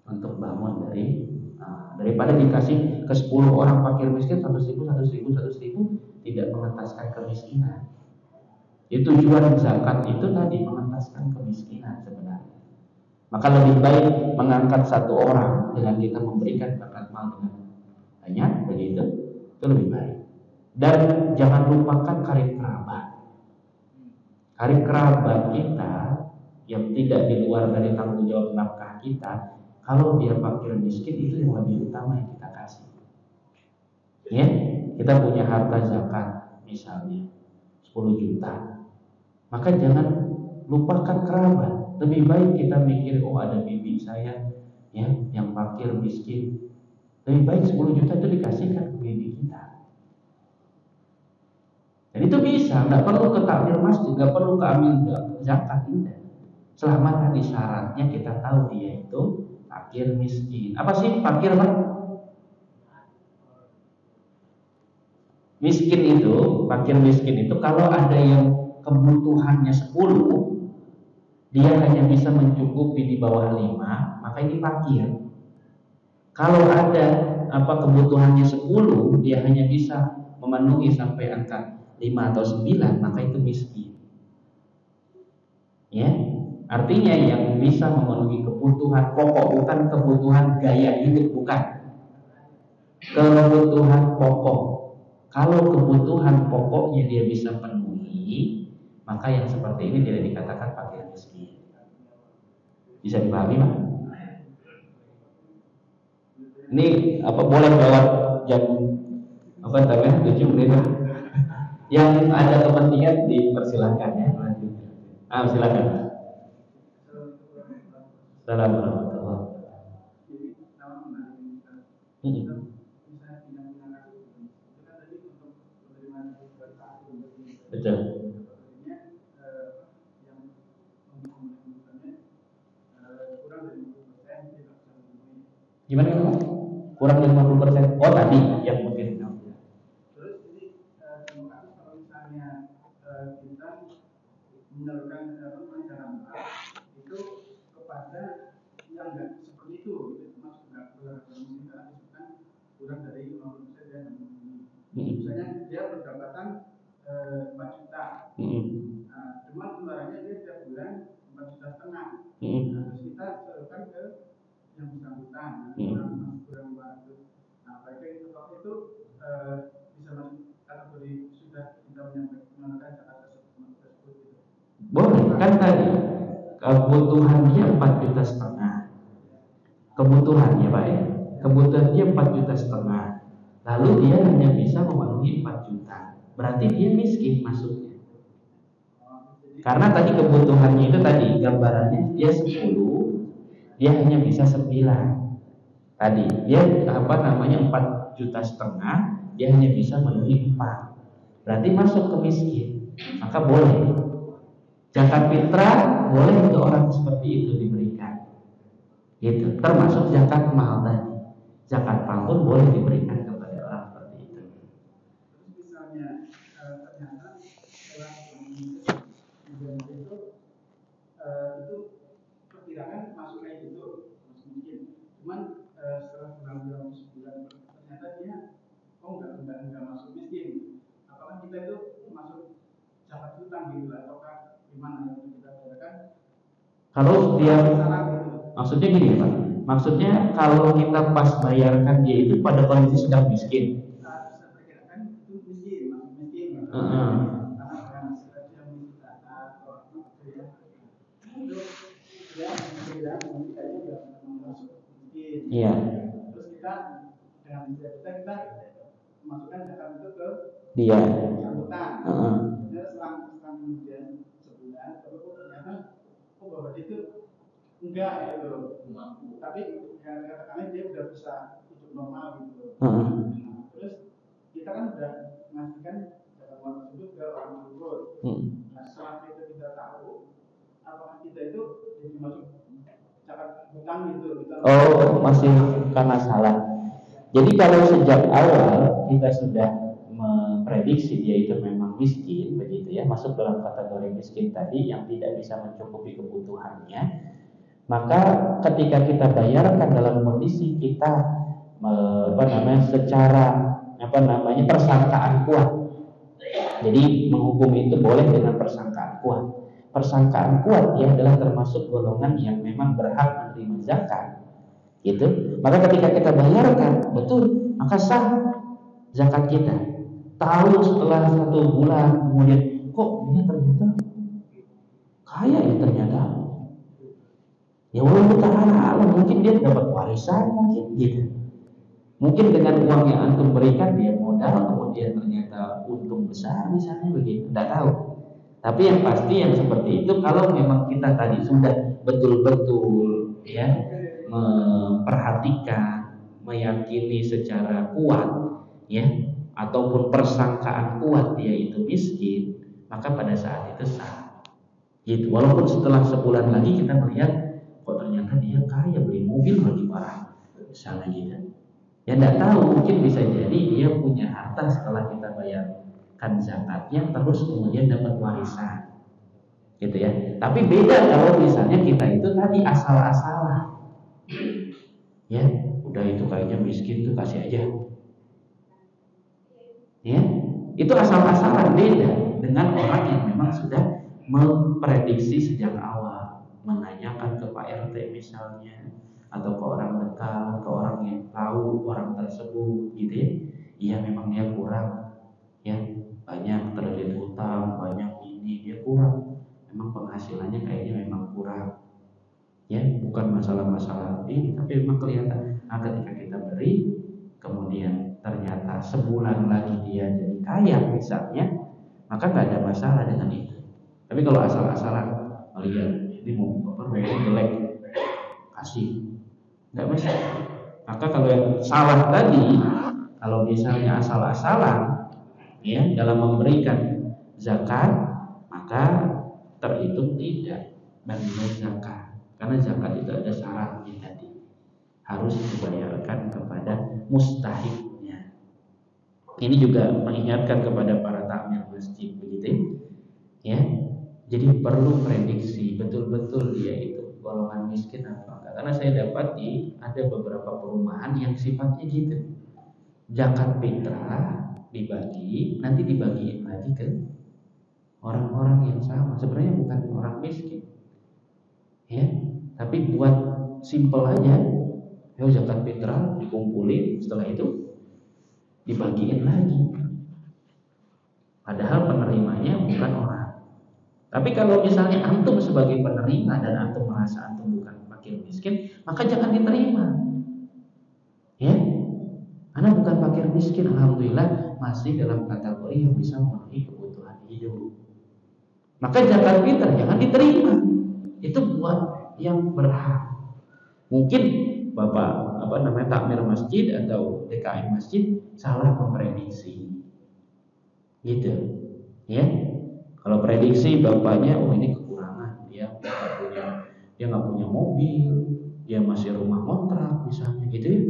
untuk bangun daripada dikasih ke 10 orang fakir miskin 100.000 tidak mengentaskan kemiskinan. Itu tujuan zakat itu tadi, mengentaskan kemiskinan sebenarnya. Maka lebih baik mengangkat satu orang dengan kita memberikan zakat mal dengan banyak, begitu, itu lebih baik. Dan jangan lupakan karib kerabat. Karib kerabat kita yang tidak di luar dari tanggung jawab nafkah kita, kalau dia fakir miskin itu yang lebih utama yang kita kasih. Ya, kita punya harta zakat misalnya 10 juta, maka jangan lupakan kerabat. Lebih baik kita mikir, oh ada bibi saya ya yang fakir miskin. Lebih baik 10 juta itu dikasihkan ke bibi kita. Dan itu bisa, nggak perlu ke takmir masjid, nggak perlu ke amil zakat, tidak. Selama tadi syaratnya kita tahu dia itu fakir miskin. Apa sih fakir, Pak? Miskin itu, fakir miskin itu kalau ada yang kebutuhannya 10, dia hanya bisa mencukupi di bawah 5, maka ini fakir. Kalau ada kebutuhannya 10, dia hanya bisa memenuhi sampai angka 5 atau 9, maka itu miskin. Ya, artinya yang bisa memenuhi kebutuhan pokok, bukan kebutuhan gaya hidup, bukan. Kebutuhan pokok. Kalau kebutuhan pokoknya dia bisa penuhi, maka yang seperti ini tidak dikatakan fakir miskin. Bisa dipahami, Pak? Ini boleh lewat jam 7 menit, Pak? Yang ada kepentingan dipersilahkan ya. Silakan. Assalamualaikum. Betul. Gimana kan? Kurang dari 50%. Oh tadi yang mungkin. Terus ini kalau misalnya kita menyalurkan jalan itu kepada yang nggak seperti itu maksud nggak mungkin karena disebutkan kurang dari 50% dan misalnya dia pendapatan 4 juta, cuma pengeluarannya dia setiap bulan 4,5 juta. Terus kita salurkan ke yang bersangkutan, kurang 500. Nah, baik itu bisa masuk kategori sudah kita menyampaikan zakat tersebut. Boleh, kan tadi kebutuhan dia 4,5 juta. Kebutuhannya Pak ya, kebutuhan dia 4,5 juta. Lalu dia hanya bisa memenuhi 4 juta. Berarti dia miskin masuknya. Karena tadi kebutuhannya itu tadi gambarannya dia 10, dia hanya bisa 9. Tadi dia 4,5 juta, dia hanya bisa memenuhi 4. Berarti masuk ke miskin. Maka boleh zakat fitrah, boleh untuk orang seperti itu diberikan. Gitu. Termasuk zakat mal tadi. Zakat mal pun boleh diberikan kepada orang seperti itu. Terus misalnya ternyata setelah itu perkirakan masuk kayak gitu, mungkin. Cuman setelah bulan sebulan ternyata dia nggak masuk miskin. Apakah kita itu masuk zakat hutang gitu ataukah gimana yang kita katakan? Kalau dia maksudnya gini Pak, maksudnya kalau kita pas bayarkan dia itu pada kondisi sedang miskin. Bisa perkirakan itu miskin, masuk miskin. Iya. Terus kita dengan kita masukkan zakat itu ke dia. Kemudian selang kemudian sebulan, bahwa dia itu enggak gitu, tapi ya katakanlah dia udah bisa hidup normal gitu. Nah, terus kita kan udah ngasihkan zakat mal tersebut ke orang tersebut. Nah, setelah kita tidak tahu apakah kita itu jadi masuk zakat hutang gitu. Oh, masih karena salah. Jadi kalau sejak awal kita sudah memprediksi dia itu memang miskin, begitu ya, masuk dalam kategori miskin tadi yang tidak bisa mencukupi kebutuhannya, maka ketika kita bayarkan dalam kondisi kita secara persangkaan kuat. Jadi menghukum itu boleh dengan persangkaan kuat. Persangkaan kuat dia adalah termasuk golongan yang memang berhak menerima zakat. Gitu. Maka ketika kita bayarkan, betul, maka sah zakat kita. Tahu setelah 1 bulan kemudian kok dia ternyata kaya ya ternyata. Ya walaupun ta'ala mungkin dia dapat warisan mungkin gitu. Mungkin dengan uang yang antum berikan dia modal kemudian ternyata untung besar misalnya begitu, tidak tahu. Tapi yang pasti yang seperti itu kalau memang kita tadi sudah betul-betul ya memperhatikan, meyakini secara kuat ya ataupun persangkaan kuat dia itu miskin, maka pada saat itu sah. Gitu. Walaupun setelah sebulan lagi kita melihat kok ternyata dia kaya, beli mobil lagi parah misalnya gitu. Ya tidak tahu, mungkin bisa jadi dia punya harta setelah kita bayarkan zakatnya terus kemudian dapat warisan, gitu ya. Tapi beda kalau misalnya kita itu tadi asal-asalan, ya udah itu kayaknya miskin tuh kasih aja, ya itu asal-asalan beda dengan orang yang memang sudah memprediksi sejak awal, menanyakan ke Pak RT misalnya atau ke orang dekat, ke orang yang tahu orang tersebut gitu ya. Iya memang dia kurang ya, banyak terlilit hutang, banyak ini dia kurang, memang penghasilannya kayaknya memang kurang ya, bukan masalah-masalah ini tapi memang kelihatan. Nah ketika kita beri kemudian ternyata sebulan lagi dia jadi kaya misalnya, maka nggak ada masalah dengan itu. Tapi kalau asal-asalan melihat ini mau jelek kasih, nggak bisa. Maka kalau yang salah tadi, kalau misalnya asal-asalan ya dalam memberikan zakat, maka terhitung tidak bagi zakat, karena zakat itu ada syaratnya tadi, harus dibayarkan kepada mustahiknya. Ini juga mengingatkan kepada para takmir masjid begitu ya. Jadi perlu prediksi betul-betul dia itu golongan miskin apa enggak. Karena saya dapati ada beberapa perumahan yang sifatnya gitu. Zakat fitrah dibagi, nanti dibagiin lagi ke orang-orang yang sama. Sebenarnya bukan orang miskin, ya. Tapi buat simple aja, ya zakat fitrah dikumpulin, setelah itu dibagiin lagi. Padahal penerimanya bukan orang. Tapi kalau misalnya antum sebagai penerima dan antum merasa antum bukan fakir miskin, maka jangan diterima. Ya, karena bukan fakir miskin, alhamdulillah masih dalam kategori yang bisa memenuhi kebutuhan hidup. Maka zakat fitrah jangan diterima. Itu buat yang berhak. Mungkin Bapak takmir masjid atau DKM masjid salah memprediksi. Gitu. Ya. Kalau prediksi bapaknya, oh ini kekurangan, dia nggak punya mobil, dia masih rumah kontrak misalnya gitu ya.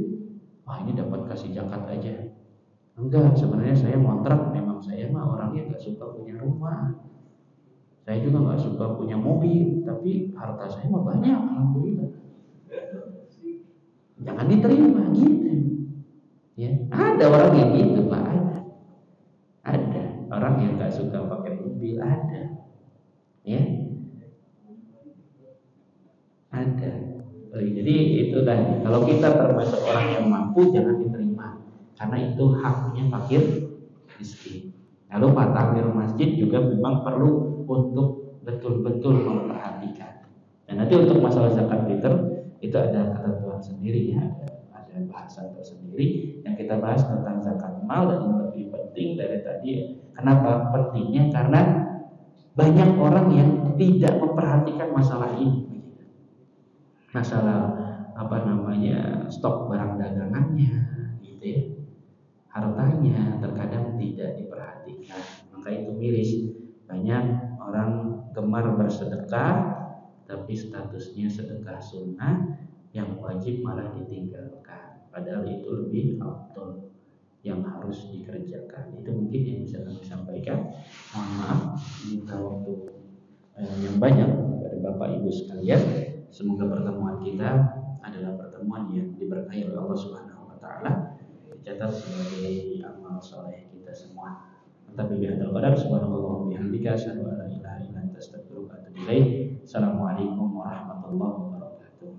Wah ini dapat kasih zakat aja. Enggak, sebenarnya saya kontrak, memang saya mah orangnya nggak suka punya rumah, saya juga nggak suka punya mobil, tapi harta saya mah banyak, alhamdulillah. Jangan diterima gitu. Ya, ada orang yang gitu Pak, ada orang yang nggak suka pakai mobil, ada. Ya, ada. Jadi itu tadi, kalau kita termasuk orang yang mampu jangan diterima, karena itu haknya fakir miskin. Lalu Pak Takmir masjid juga memang perlu untuk betul-betul memperhatikan. Dan nanti untuk masalah zakat fitr itu ada ketentuan sendiri ya, ada bahasan tersendiri yang kita bahas tentang zakat mal. Dan yang lebih penting dari tadi, kenapa pentingnya? Karena banyak orang yang tidak memperhatikan masalah ini, masalah stok barang dagangannya, gitu ya, hartanya terkadang tidak diperhatikan. Maka itu miris. Banyak orang gemar bersedekah, tapi statusnya sedekah sunnah, yang wajib malah ditinggalkan. Padahal itu lebih afdol yang harus dikerjakan. Itu mungkin yang bisa kami sampaikan. Mohon maaf, minta waktu yang banyak kepada Bapak Ibu sekalian. Semoga pertemuan kita adalah pertemuan yang diberkahi oleh Allah Subhanahu wa taala, dicatat sebagai amal soleh kita semua. Tapi bihadzal qadar, subhanallah wa bihamdika, asyhadu an la ilaha illa anta, astaghfiruka wa atubu ilaik. Assalamualaikum warahmatullahi wabarakatuh.